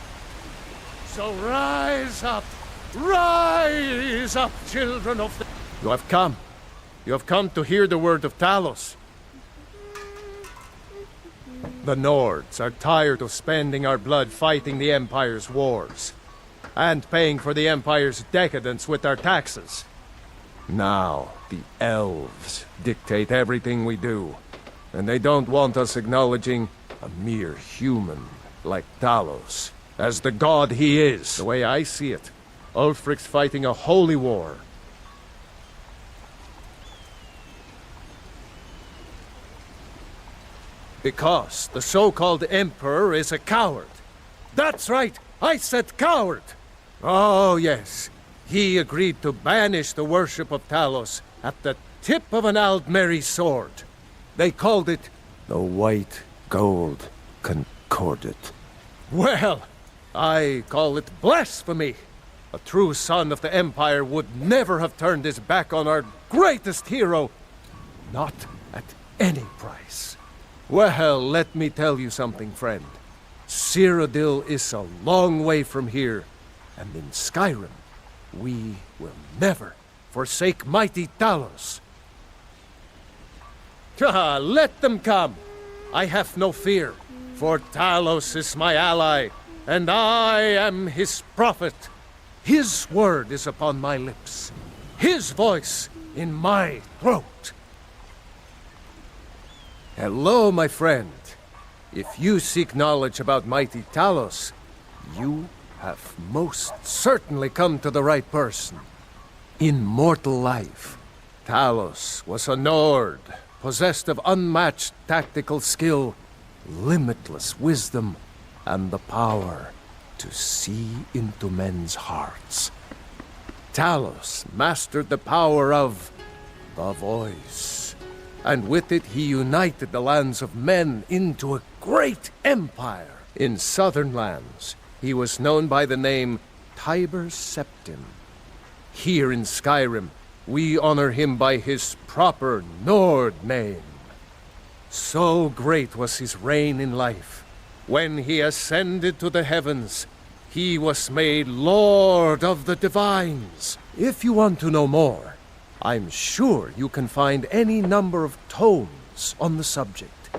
So rise up, children of the... You have come. You have come to hear the word of Talos. The Nords are tired of spending our blood fighting the Empire's wars, and paying for the Empire's decadence with our taxes. Now, the elves dictate everything we do, and they don't want us acknowledging a mere human like Talos as the god he is. The way I see it, Ulfric's fighting a holy war. Because the so-called Emperor is a coward. That's right, I said coward! Oh, yes. He agreed to banish the worship of Talos at the tip of an Aldmeri sword. They called it the White Gold Concordat. Well, I call it blasphemy. A true son of the Empire would never have turned his back on our greatest hero. Not at any price. Well, let me tell you something, friend. Cyrodiil is a long way from here, and in Skyrim, we will never forsake mighty Talos. Let them come. I have no fear, For Talos is my ally, and I am his prophet. His word is upon my lips, his voice in my throat. Hello, my friend. If you seek knowledge about mighty Talos, you have most certainly come to the right person. In mortal life, Talos was a Nord, possessed of unmatched tactical skill, limitless wisdom, and the power to see into men's hearts. Talos mastered the power of the voice, and with it he united the lands of men into a great empire. In southern lands, he was known by the name Tiber Septim. Here in Skyrim, we honor him by his proper Nord name. So great was his reign in life. When he ascended to the heavens, he was made Lord of the Divines. If you want to know more, I'm sure you can find any number of tomes on the subject.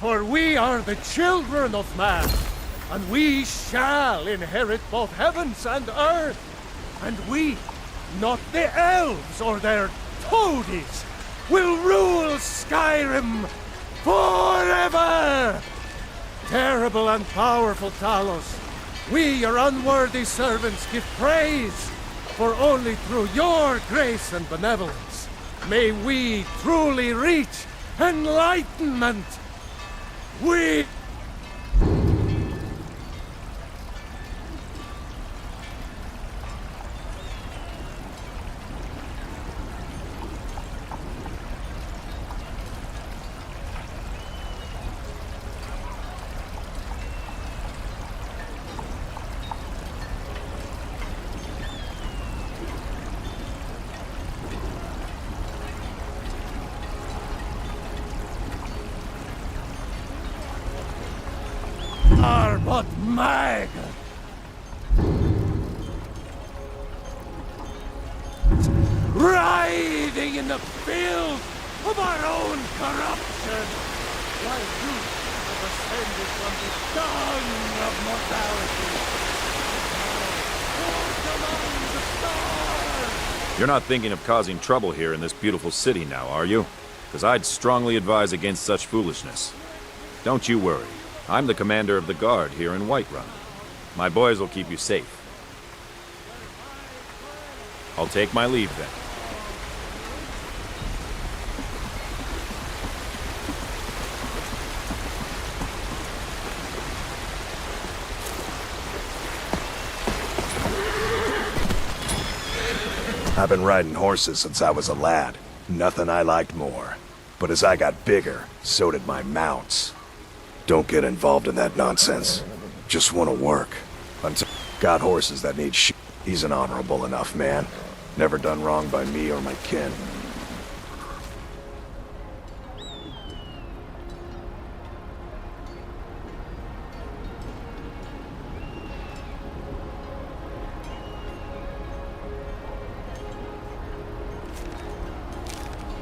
For we are the children of man, and we shall inherit both heavens and earth. And we, not the elves or their toadies, will rule Skyrim forever! Terrible and powerful Talos, we, your unworthy servants, give praise, for only through your grace and benevolence may we truly reach enlightenment. We... are but maggots, writhing in the filth of our own corruption, while you have ascended from the dung of mortality. Walk among the stars! You're not thinking of causing trouble here in this beautiful city now, are you? Because I'd strongly advise against such foolishness. Don't you worry. I'm the commander of the guard here in Whiterun. My boys will keep you safe. I'll take my leave then. I've been riding horses since I was a lad. Nothing I liked more. But as I got bigger, so did my mounts. Don't get involved in that nonsense. Just want to work. Got horses that need shit. He's an honorable enough man. Never done wrong by me or my kin.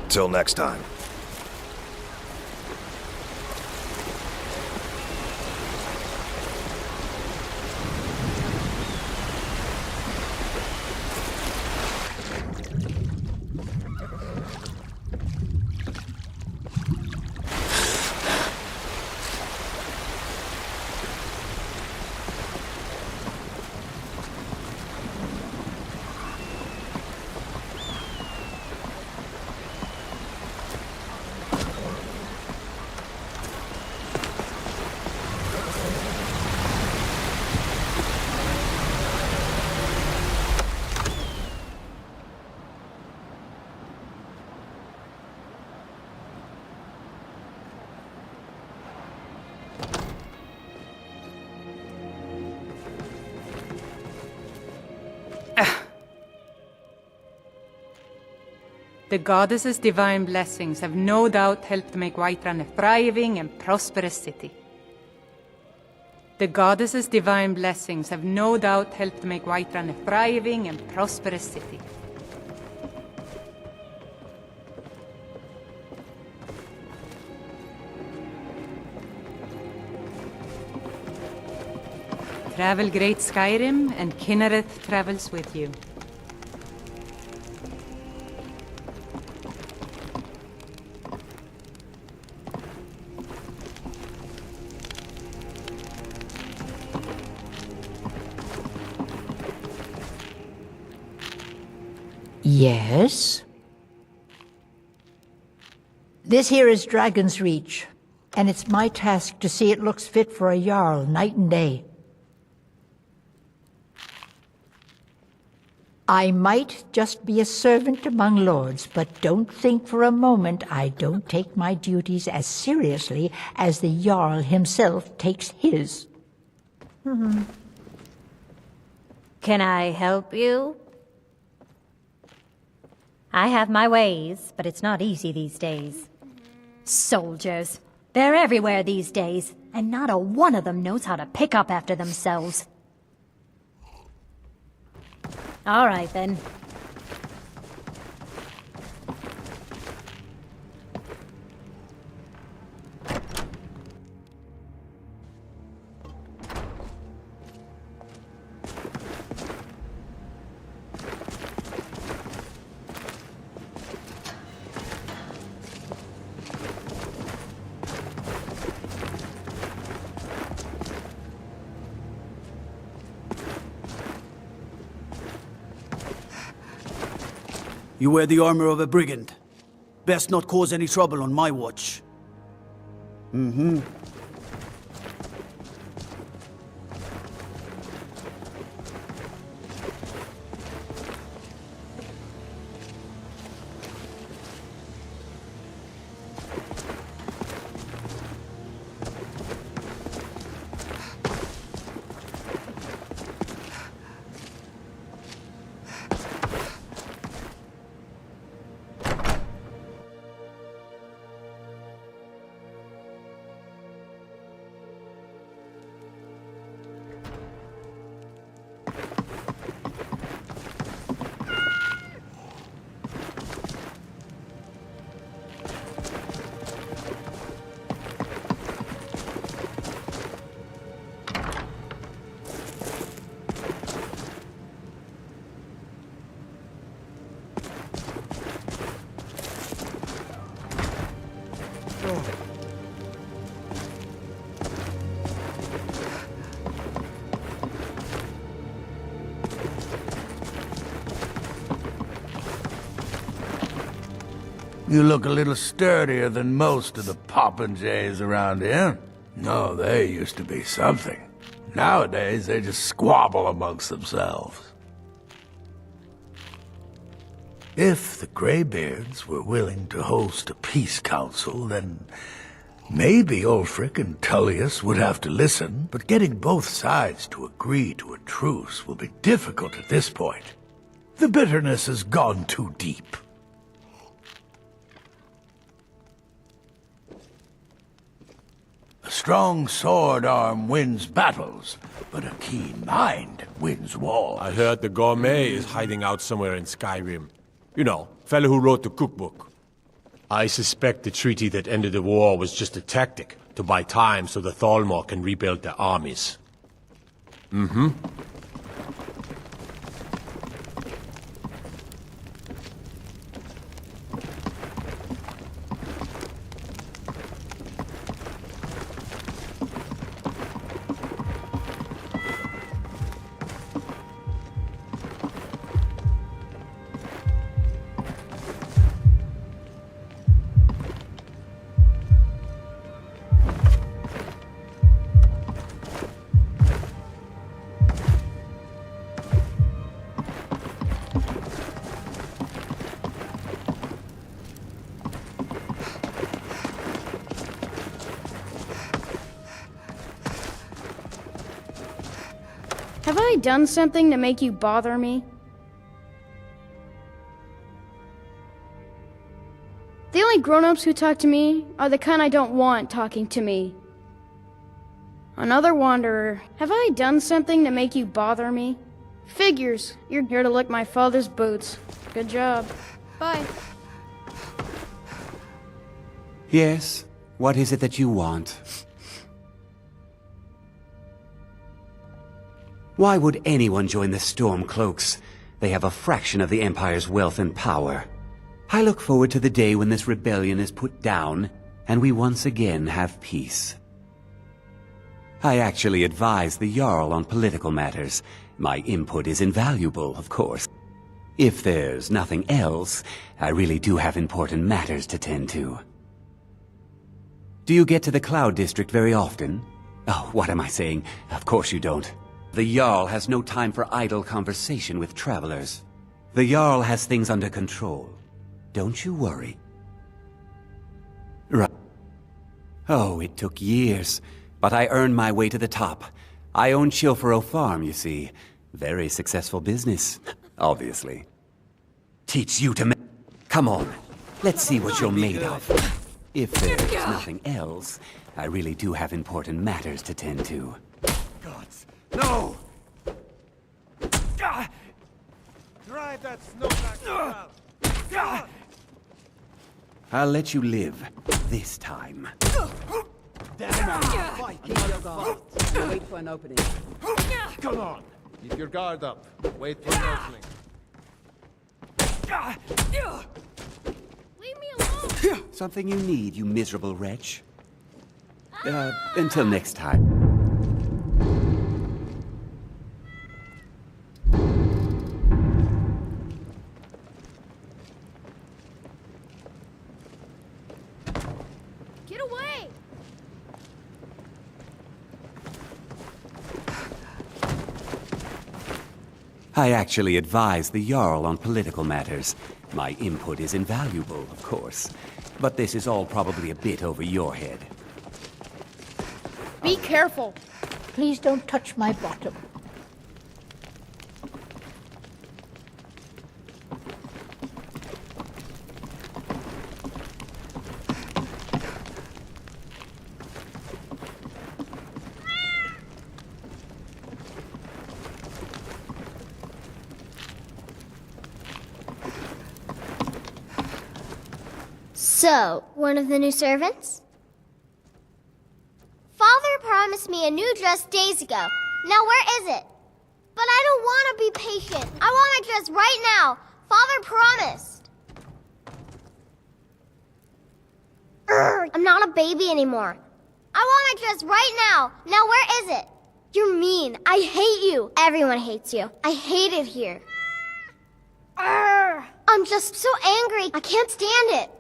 Till next time. The goddess's divine blessings have no doubt helped make Whiterun a thriving and prosperous city. The goddess's divine blessings have no doubt helped make Whiterun a thriving and prosperous city. Travel great Skyrim, and Kinnereth travels with you. Yes? This here is Dragon's Reach, and it's my task to see it looks fit for a Jarl night and day. I might just be a servant among lords, but don't think for a moment I don't take my duties as seriously as the Jarl himself takes his. Can I help you? I have my ways, but it's not easy these days. Soldiers. They're everywhere these days, and not a one of them knows how to pick up after themselves. All right, then. You wear the armor of a brigand. Best not cause any trouble on my watch. Mm-hmm. You look a little sturdier than most of the popinjays around here. No, they used to be something. Nowadays, they just squabble amongst themselves. If the Greybeards were willing to host a peace council, then maybe Ulfric and Tullius would have to listen, but getting both sides to agree to a truce will be difficult at this point. The bitterness has gone too deep. A strong sword arm wins battles, but a keen mind wins wars. I heard the gourmet is hiding out somewhere in Skyrim. You know, fellow who wrote the cookbook. I suspect the treaty that ended the war was just a tactic to buy time so the Thalmor can rebuild their armies. Mm-hmm. Have I done something to make you bother me? The only grown-ups who talk to me are the kind I don't want talking to me. Another wanderer. Have I done something to make you bother me? Figures. You're here to lick my father's boots. Good job. Bye. Yes? What is it that you want? Why would anyone join the Stormcloaks? They have a fraction of the Empire's wealth and power. I look forward to the day when this rebellion is put down, and we once again have peace. I actually advise the Jarl on political matters. My input is invaluable, of course. If there's nothing else, I really do have important matters to tend to. Do you get to the Cloud District very often? Oh, what am I saying? Of course you don't. The Jarl has no time for idle conversation with travelers. The Jarl has things under control. Don't you worry. Right. Oh, it took years, but I earned my way to the top. I own Chilfaro Farm, you see. Very successful business, obviously. Teach you to Come on, let's see what you're made of. If there's nothing else, I really do have important matters to tend to. Gods, no! Drive that snowback out! I'll let you live, this time. Fight, keep your guard. Wait for an opening. Come on! Keep your guard up. Wait for an opening. Leave me alone! Something you need, you miserable wretch. Until next time. Get away! I actually advise the Jarl on political matters. My input is invaluable, of course. But this is all probably a bit over your head. Be careful. Please don't touch my bottom. So, one of the new servants? Father promised me a new dress days ago. Now where is it? But I don't want to be patient. I want a dress right now. Father promised. I'm not a baby anymore. I want a dress right now. Now where is it? You're mean. I hate you. Everyone hates you. I hate it here. I'm just so angry. I can't stand it.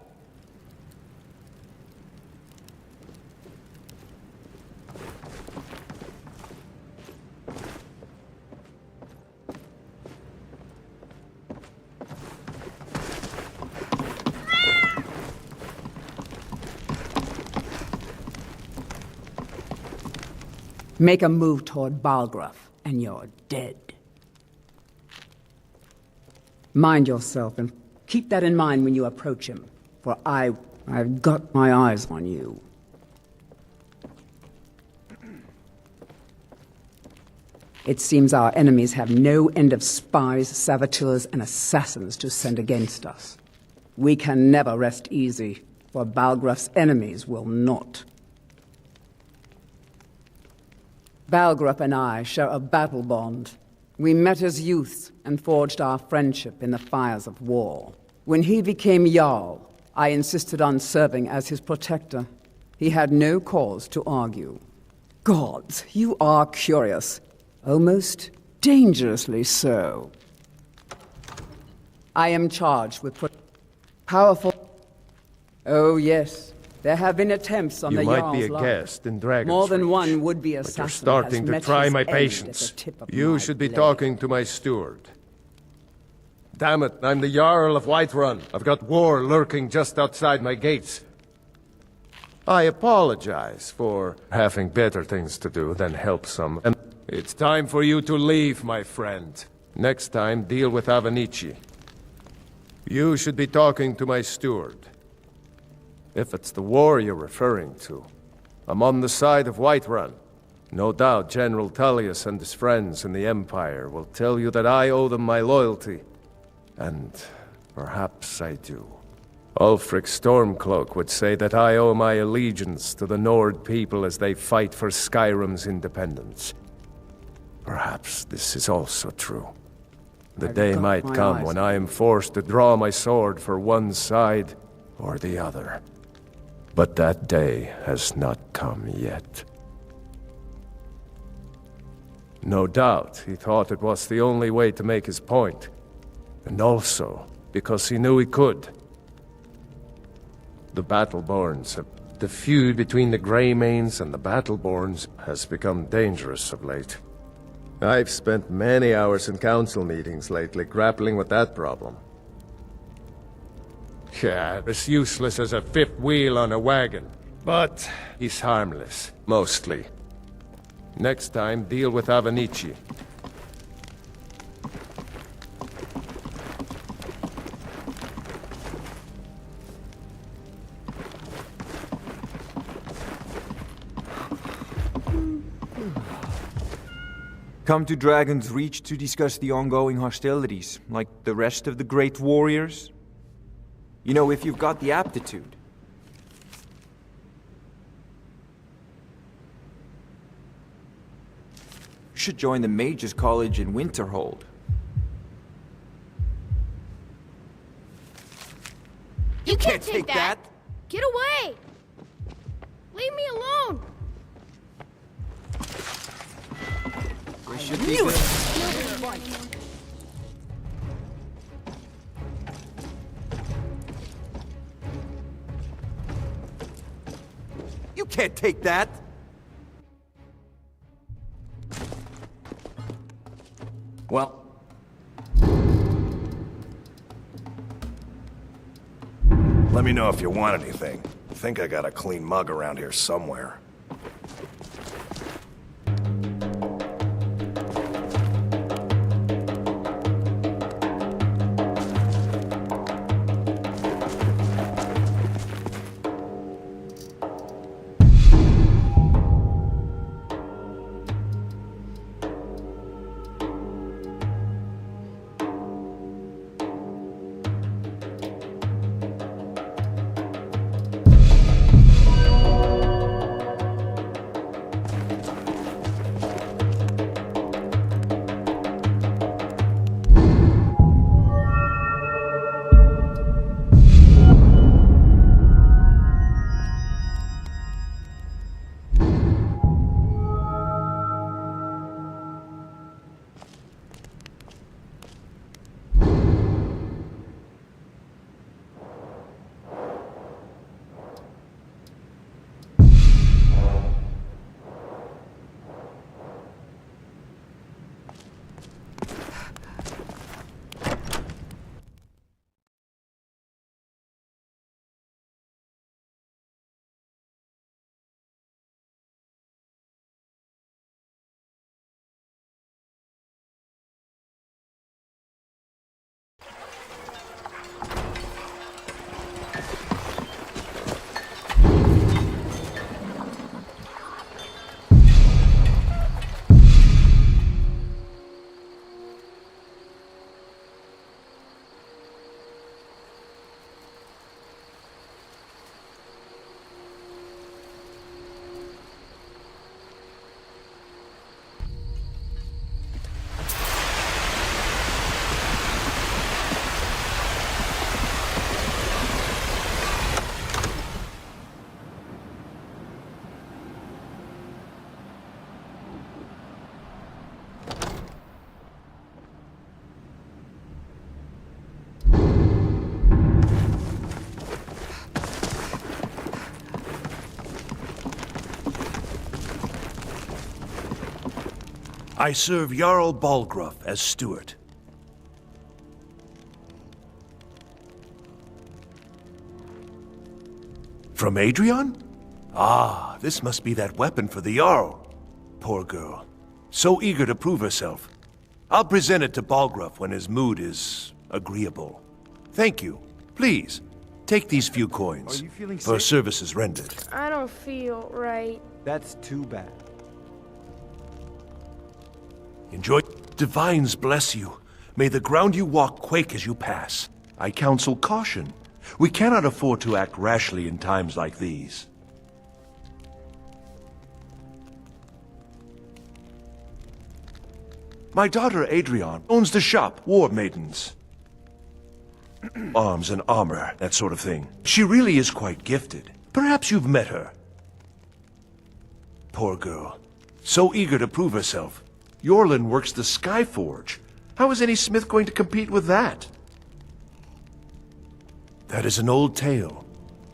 Make a move toward Balgruuf, and you're dead. Mind yourself, and keep that in mind when you approach him, for I've got my eyes on you. It seems our enemies have no end of spies, saboteurs, and assassins to send against us. We can never rest easy, for Balgruuf's enemies will not. Balgruuf and I share a battle bond. We met as youths and forged our friendship in the fires of war. When he became Jarl, I insisted on serving as his protector. He had no cause to argue. Gods, you are curious. Almost dangerously so. I am charged with powerful... Oh yes. There have been attempts on the Jarl's life. You might be a guest in Dragon's More than Reach, one would-be but assassin you're starting to try my patience. You should be talking to my steward. Damn it, I'm the Jarl of Whiterun. I've got war lurking just outside my gates. I apologize for having better things to do than help some. And it's time for you to leave, my friend. Next time, deal with Avenici. You should be talking to my steward. If it's the war you're referring to, I'm on the side of Whiterun. No doubt General Tullius and his friends in the Empire will tell you that I owe them my loyalty. And perhaps I do. Ulfric Stormcloak would say that I owe my allegiance to the Nord people as they fight for Skyrim's independence. Perhaps this is also true. The I've day got might my come eyes when on I am forced to draw my sword for one side or the other. But that day has not come yet. No doubt he thought it was the only way to make his point. And also because he knew he could. The Battleborns have... The feud between the Greymanes and the Battleborns has become dangerous of late. I've spent many hours in council meetings lately grappling with that problem. Yeah, as useless as a fifth wheel on a wagon. But he's harmless, mostly. Next time, deal with Avenici. Come to Dragon's Reach to discuss the ongoing hostilities, like the rest of the great warriors? You know, if you've got the aptitude. You should join the Mages College in Winterhold. You can't take that! Get away! Leave me alone! We should be good. You can't take that! Well... Let me know if you want anything. I think I got a clean mug around here somewhere. I serve Jarl Balgruuf as steward. From Adrian? Ah, this must be that weapon for the Jarl. Poor girl. So eager to prove herself. I'll present it to Balgruuf when his mood is agreeable. Thank you. Please, take these few coins Are you feeling for sick? services rendered. I don't feel right. That's too bad. Enjoy. Divines bless you. May the ground you walk quake as you pass. I counsel caution. We cannot afford to act rashly in times like these. My daughter Adrian owns the shop, War Maidens. Arms and armor, that sort of thing. She really is quite gifted. Perhaps you've met her. Poor girl. So eager to prove herself. Yorlin works the Skyforge. How is any smith going to compete with that? That is an old tale,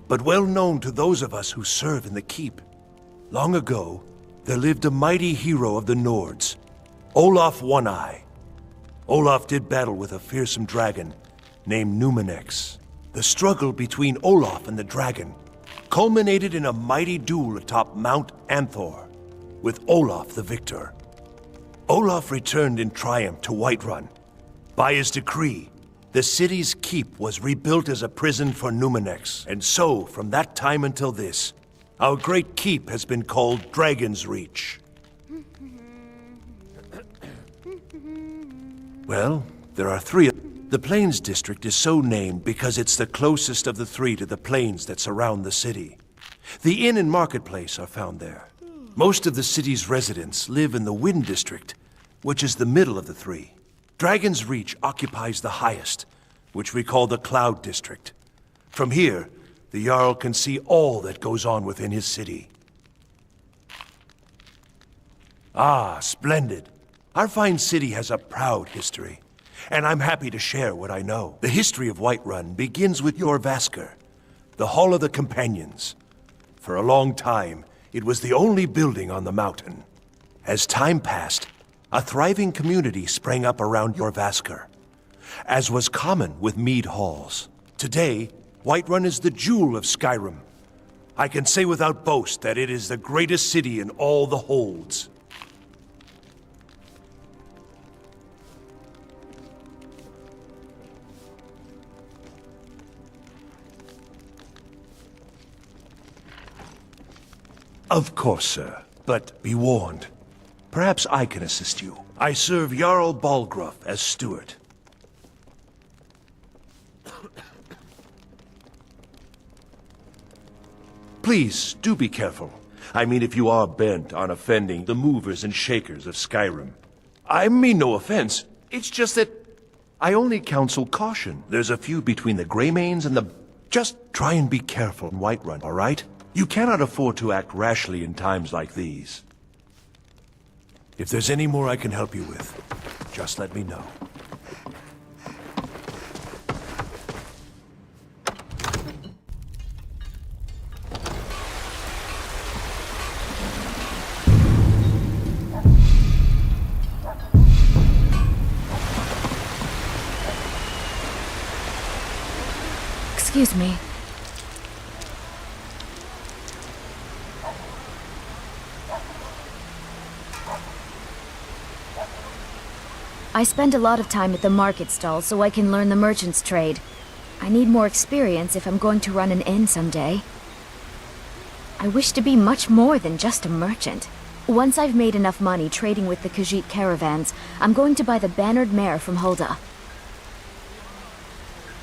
but well known to those of us who serve in the keep. Long ago, there lived a mighty hero of the Nords, Olaf One-Eye. Olaf did battle with a fearsome dragon named Numenex. The struggle between Olaf and the dragon culminated in a mighty duel atop Mount Anthor, with Olaf the victor. Olaf returned in triumph to Whiterun. By his decree, the city's keep was rebuilt as a prison for Numenex, and so, from that time until this, our great keep has been called Dragon's Reach. Well, there are three. The Plains District is so named because it's the closest of the three to the plains that surround the city. The inn and marketplace are found there. Most of the city's residents live in the Wind District, which is the middle of the three. Dragon's Reach occupies the highest, which we call the Cloud District. From here, the Jarl can see all that goes on within his city. Ah, splendid. Our fine city has a proud history, and I'm happy to share what I know. The history of Whiterun begins with Jorrvaskr, the Hall of the Companions. For a long time, it was the only building on the mountain. As time passed, a thriving community sprang up around Jorrvaskr, as was common with mead halls. Today, Whiterun is the jewel of Skyrim. I can say without boast that it is the greatest city in all the holds. Of course, sir. But be warned. Perhaps I can assist you. I serve Jarl Balgruuf as steward. Please, do be careful. I mean, if you are bent on offending the movers and shakers of Skyrim. I mean no offense. It's just that I only counsel caution. There's a feud between the Greymanes and the... Just try and be careful in Whiterun, all right? You cannot afford to act rashly in times like these. If there's any more I can help you with, just let me know. Excuse me. I spend a lot of time at the market stall so I can learn the merchant's trade. I need more experience if I'm going to run an inn someday. I wish to be much more than just a merchant. Once I've made enough money trading with the Khajiit caravans, I'm going to buy the bannered mare from Hulda.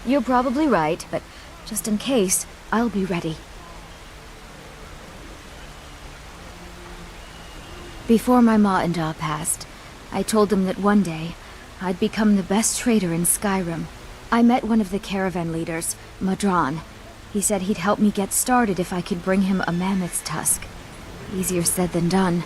You're probably right, but just in case, I'll be ready. Before my ma and Da passed, I told them that one day, I'd become the best trader in Skyrim. I met one of the caravan leaders, Madran. He said he'd help me get started if I could bring him a mammoth's tusk. Easier said than done.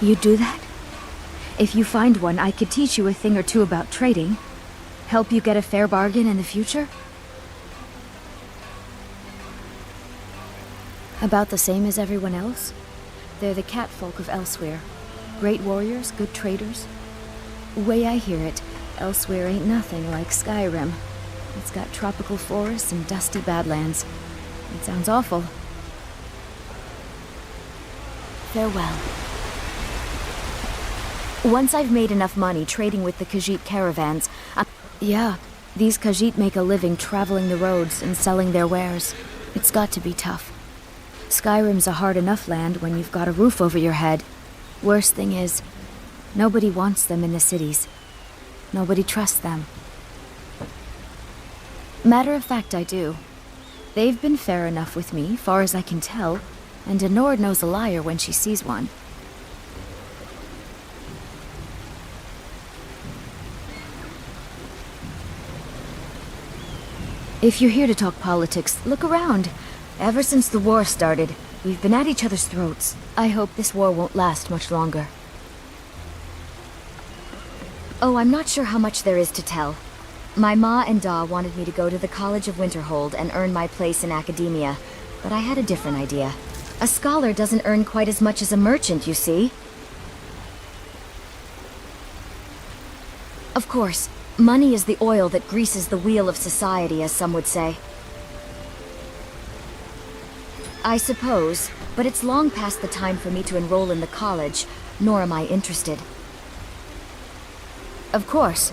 You'd do that? If you find one, I could teach you a thing or two about trading. Help you get a fair bargain in the future? About the same as everyone else? They're the catfolk of Elsewhere. Great warriors, good traders. Way I hear it, Elsewhere ain't nothing like Skyrim. It's got tropical forests and dusty badlands. It sounds awful. Farewell. Once I've made enough money trading with the Khajiit caravans, yeah, These Khajiit make a living traveling the roads and selling their wares. It's got to be tough. Skyrim's a hard enough land when you've got a roof over your head. Worst thing is, nobody wants them in the cities. Nobody trusts them. Matter of fact, I do. They've been fair enough with me, far as I can tell, and a Nord knows a liar when she sees one. If you're here to talk politics, look around. Ever since the war started, we've been at each other's throats. I hope this war won't last much longer. Oh, I'm not sure how much there is to tell. My ma and Da wanted me to go to the College of Winterhold and earn my place in academia, but I had a different idea. A scholar doesn't earn quite as much as a merchant, you see. Of course, money is the oil that greases the wheel of society, as some would say. I suppose, but it's long past the time for me to enroll in the college, nor am I interested. Of course.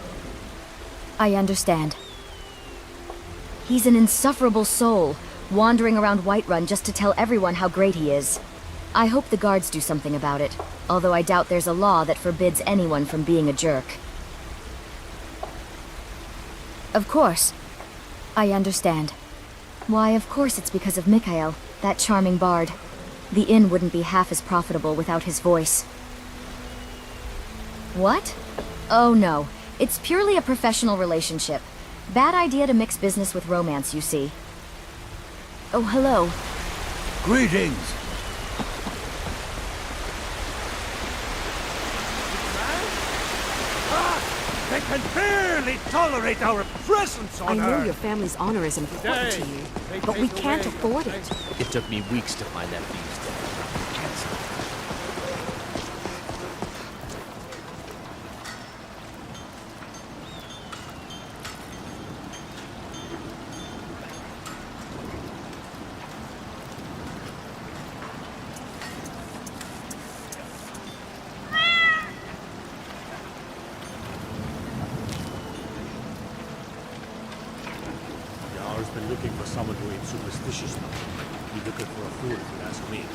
I understand. He's an insufferable soul, wandering around Whiterun just to tell everyone how great he is. I hope the guards do something about it, although I doubt there's a law that forbids anyone from being a jerk. Of course. I understand. Why, of course it's because of Mikhail, that charming bard. The inn wouldn't be half as profitable without his voice. What? Oh no, it's purely a professional relationship. Bad idea to mix business with romance, you see. Oh, hello. Greetings. They can barely tolerate our presence on I know Earth. your family's honor is important to you, but we can't afford it. It took me weeks to find that beast. Yar's been looking for someone who ain't superstitious now. Be looking for a fool if you ask me.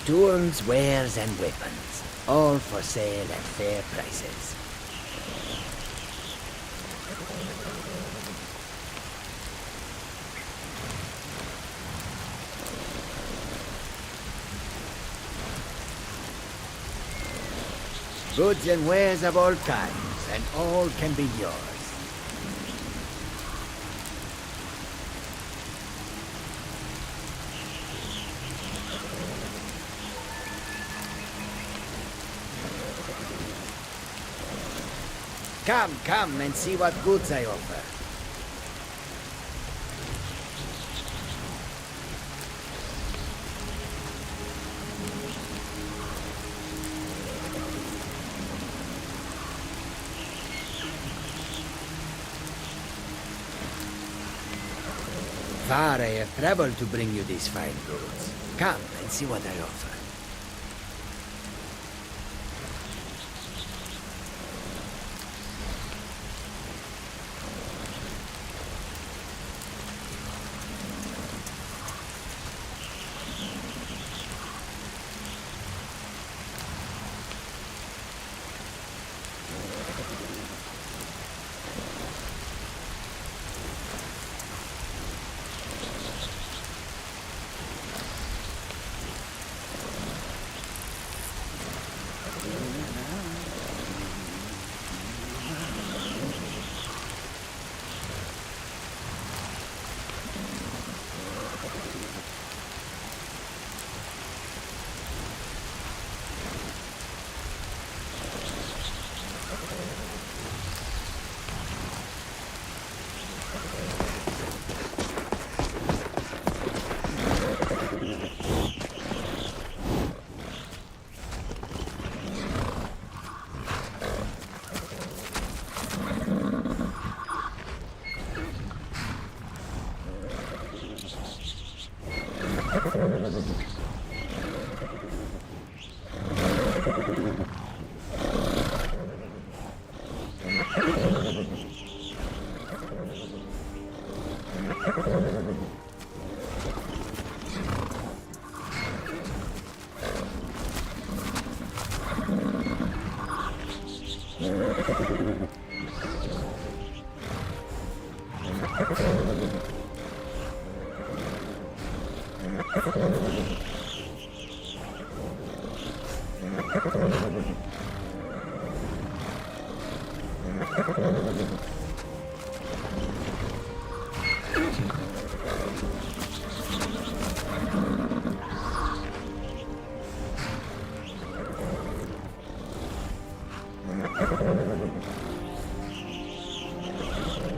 Tools, wares, and weapons, all for sale at fair prices. Goods and wares of all kinds, and all can be yours. Come and see what goods I offer. Far I have traveled to bring you these fine goods. Come and see what I offer.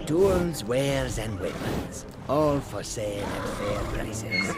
Tools, wares, and weapons. All for sale at fair prices.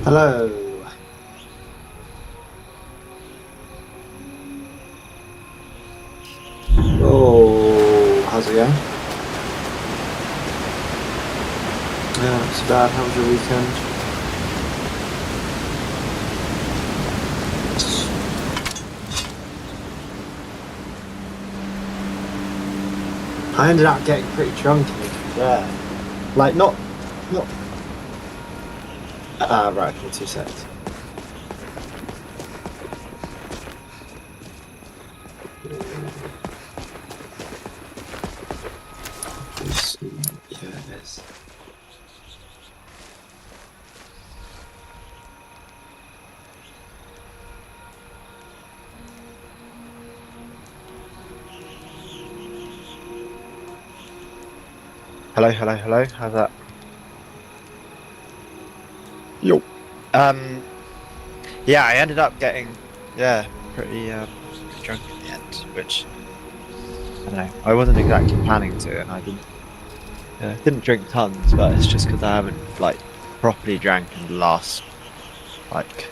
Hello. Oh, how's it going? Yeah, not too bad. How was your weekend? I ended up getting pretty drunk in it, yeah. Like, not... right, okay, 2 seconds. Yeah, it is. Hello, hello, hello. How's that? Yo. Yeah, I ended up getting, pretty drunk in the end, which I don't know. I wasn't exactly planning to, and I didn't drink tons, but it's just because I haven't like properly drank in the last like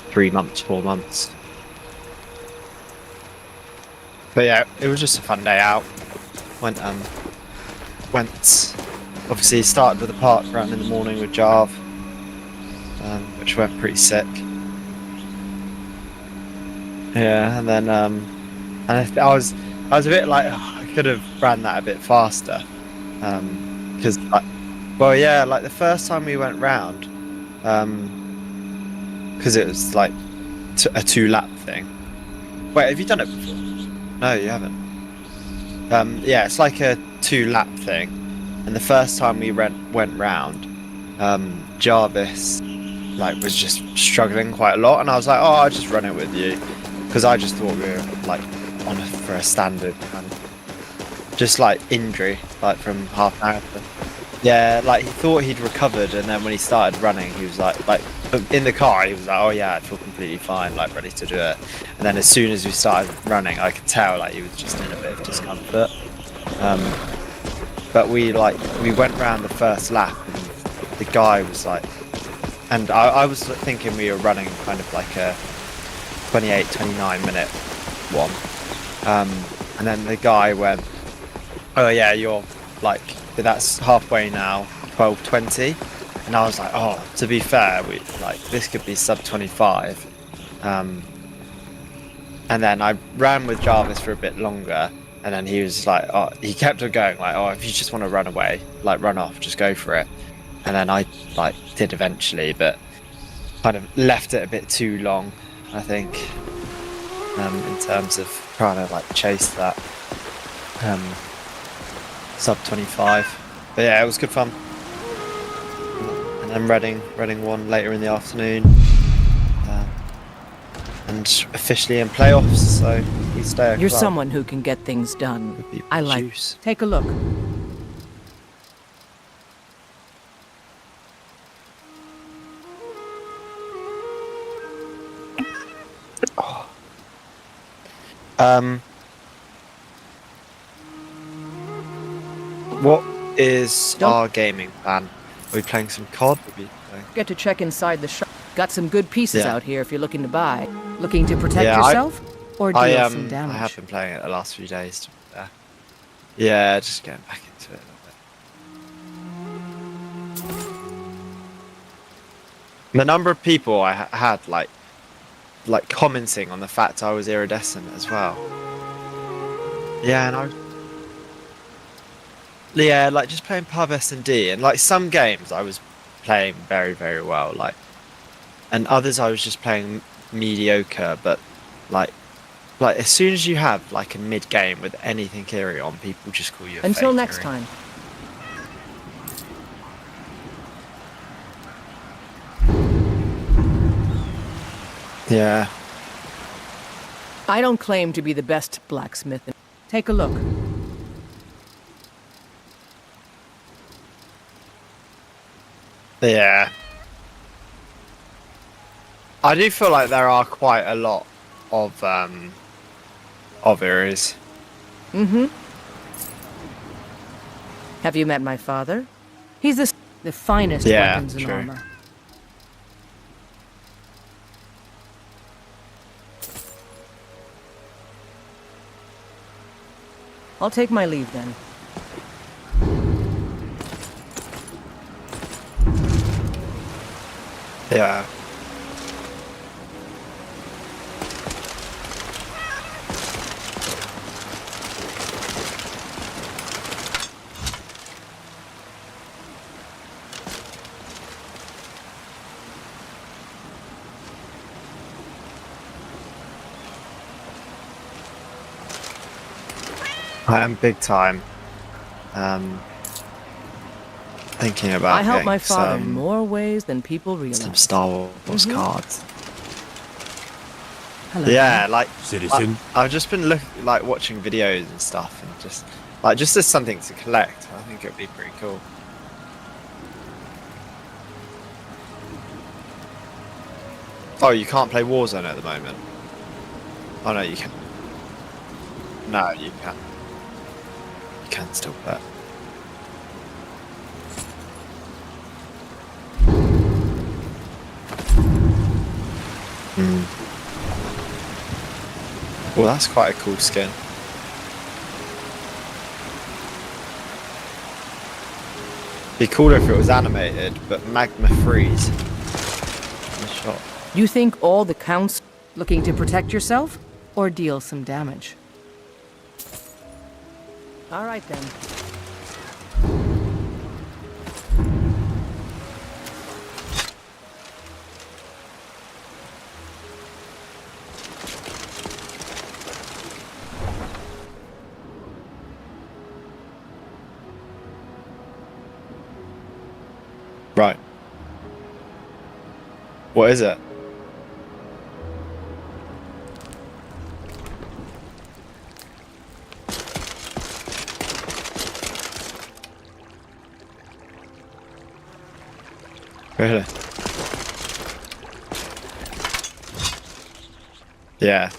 3 months, 4 months. But yeah, it was just a fun day out. Went obviously started with a park run in the morning with Jarv, which went pretty sick. Yeah, and then and I was a bit like, oh, I could have ran that a bit faster, because well, yeah, like the first time we went round, because it was like a 2-lap thing. Wait, have you done it before? No, you haven't. Yeah, it's like a 2-lap thing, and the first time we went round, Jarvis like was just struggling quite a lot, and I was like, oh, I'll just run it with you, because I just thought we were like for a standard kind of just like injury, like from half marathon. Yeah, like he thought he'd recovered, and then when he started running, he was like in the car, he was like, oh yeah, I feel completely fine, like ready to do it. And then as soon as we started running, I could tell like he was just in a bit of discomfort. But we went round the first lap, and the guy was like, and I was thinking we were running kind of like a 28-29 minute one, and then the guy went, oh yeah, you're like, that's halfway now, 12:20, and I was like, oh, to be fair, this could be sub 25, and then I ran with Jarvis for a bit longer, and then he was like, oh, he kept on going like, oh, if you just want to run away, like run off, just go for it. And then I like did eventually, but kind of left it a bit too long, I think, in terms of trying to like chase that sub 25. But yeah, it was good fun. And then Reading won later in the afternoon, and officially in playoffs, so we stay a You're club. someone who can get things done. I like. Take a look. What is our gaming plan? Are we playing some COD? Get to check inside the shop. Got some good pieces Yeah. out here if you're looking to buy. Looking to protect Yeah, yourself or deal some I damage? have been playing it the last few days, to be fair. Yeah, just getting back into it a little bit. The number of people I had like commenting on the fact I was iridescent as well. Yeah, and like just playing pub S&D, and like some games I was playing very, very well, like, and others I was just playing mediocre. But like as soon as you have like a mid game with anything carry on, people just call you a Until fake next carry. time. Yeah. I don't claim to be the best blacksmith. Take a look. Yeah. I do feel like there are quite a lot of areas. Mm-hmm. Have you met my father? He's the finest Yeah, weapons and true. armor. I'll take my leave then. Yeah. I am big time thinking about I helped getting my father in some, more ways than people realize. some Star Wars cards. Hello. Yeah, like Citizen. I've just been watching videos and stuff, and just as something to collect. I think it'd be pretty cool. Oh, you can't play Warzone at the moment. Oh no, you can. No, you can. You can still play. Well, that's quite a cool skin. Be cooler if it was animated, but magma freeze. The shot. You think all the counts looking to protect yourself or deal some damage? All right then. Right. What is it? Really? Yeah.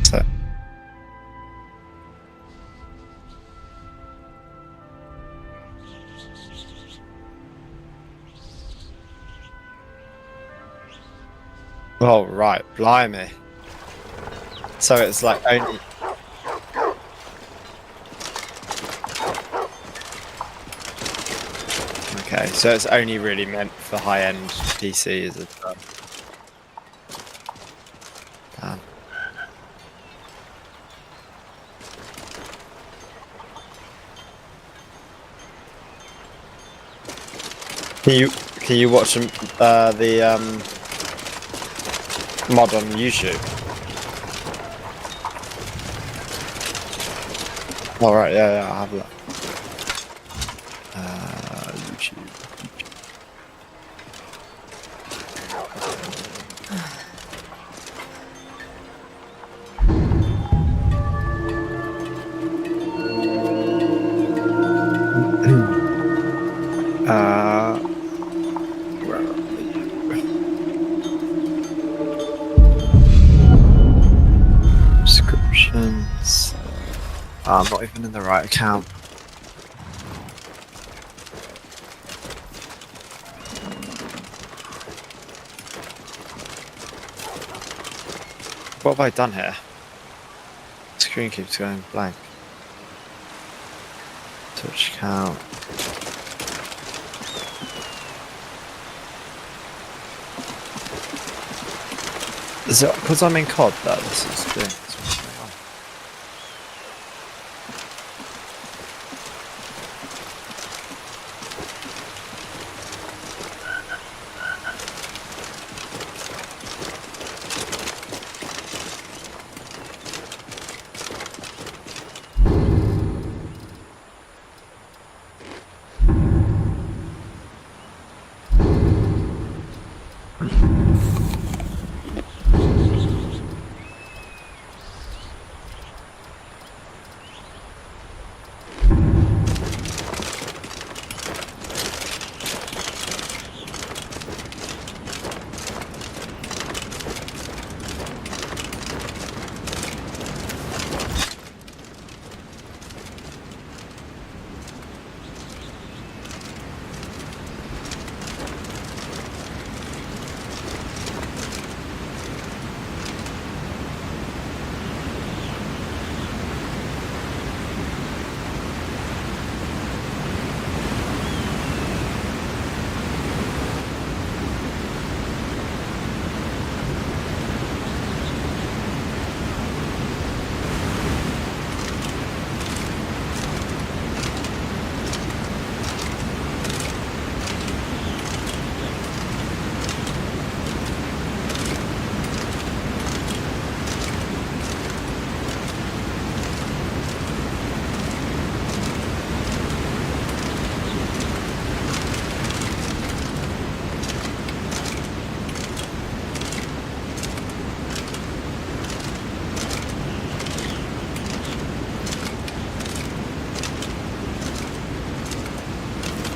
So. Oh, right, blimey. So it's like only... Okay, so it's only really meant for high-end PCs as well. Damn. Can you watch the mod on YouTube? All right, yeah, I'll have that. YouTube. Where are we? Subscriptions. I'm not even in the right account. What have I done here? The screen keeps going blank. Twitch account. Is it because I'm in COD that this is doing?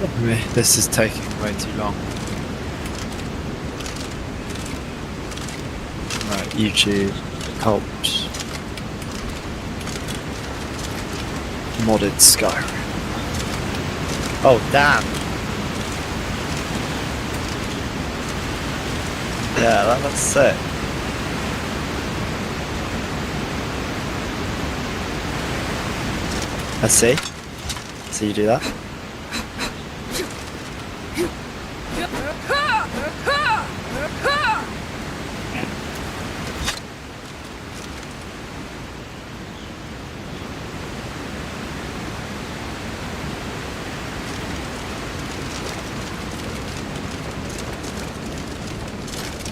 This is taking way too long. Right, YouTube, cult, modded Skyrim. Oh damn! Yeah, that looks sick. Let's see. So you do that.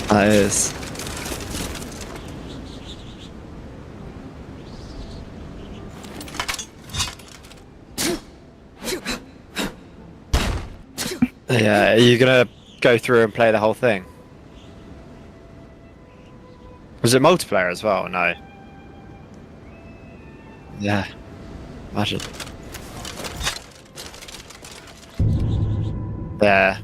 That is. Yeah, are you gonna go through and play the whole thing? Was it multiplayer as well? No. Yeah. Imagine. Yeah.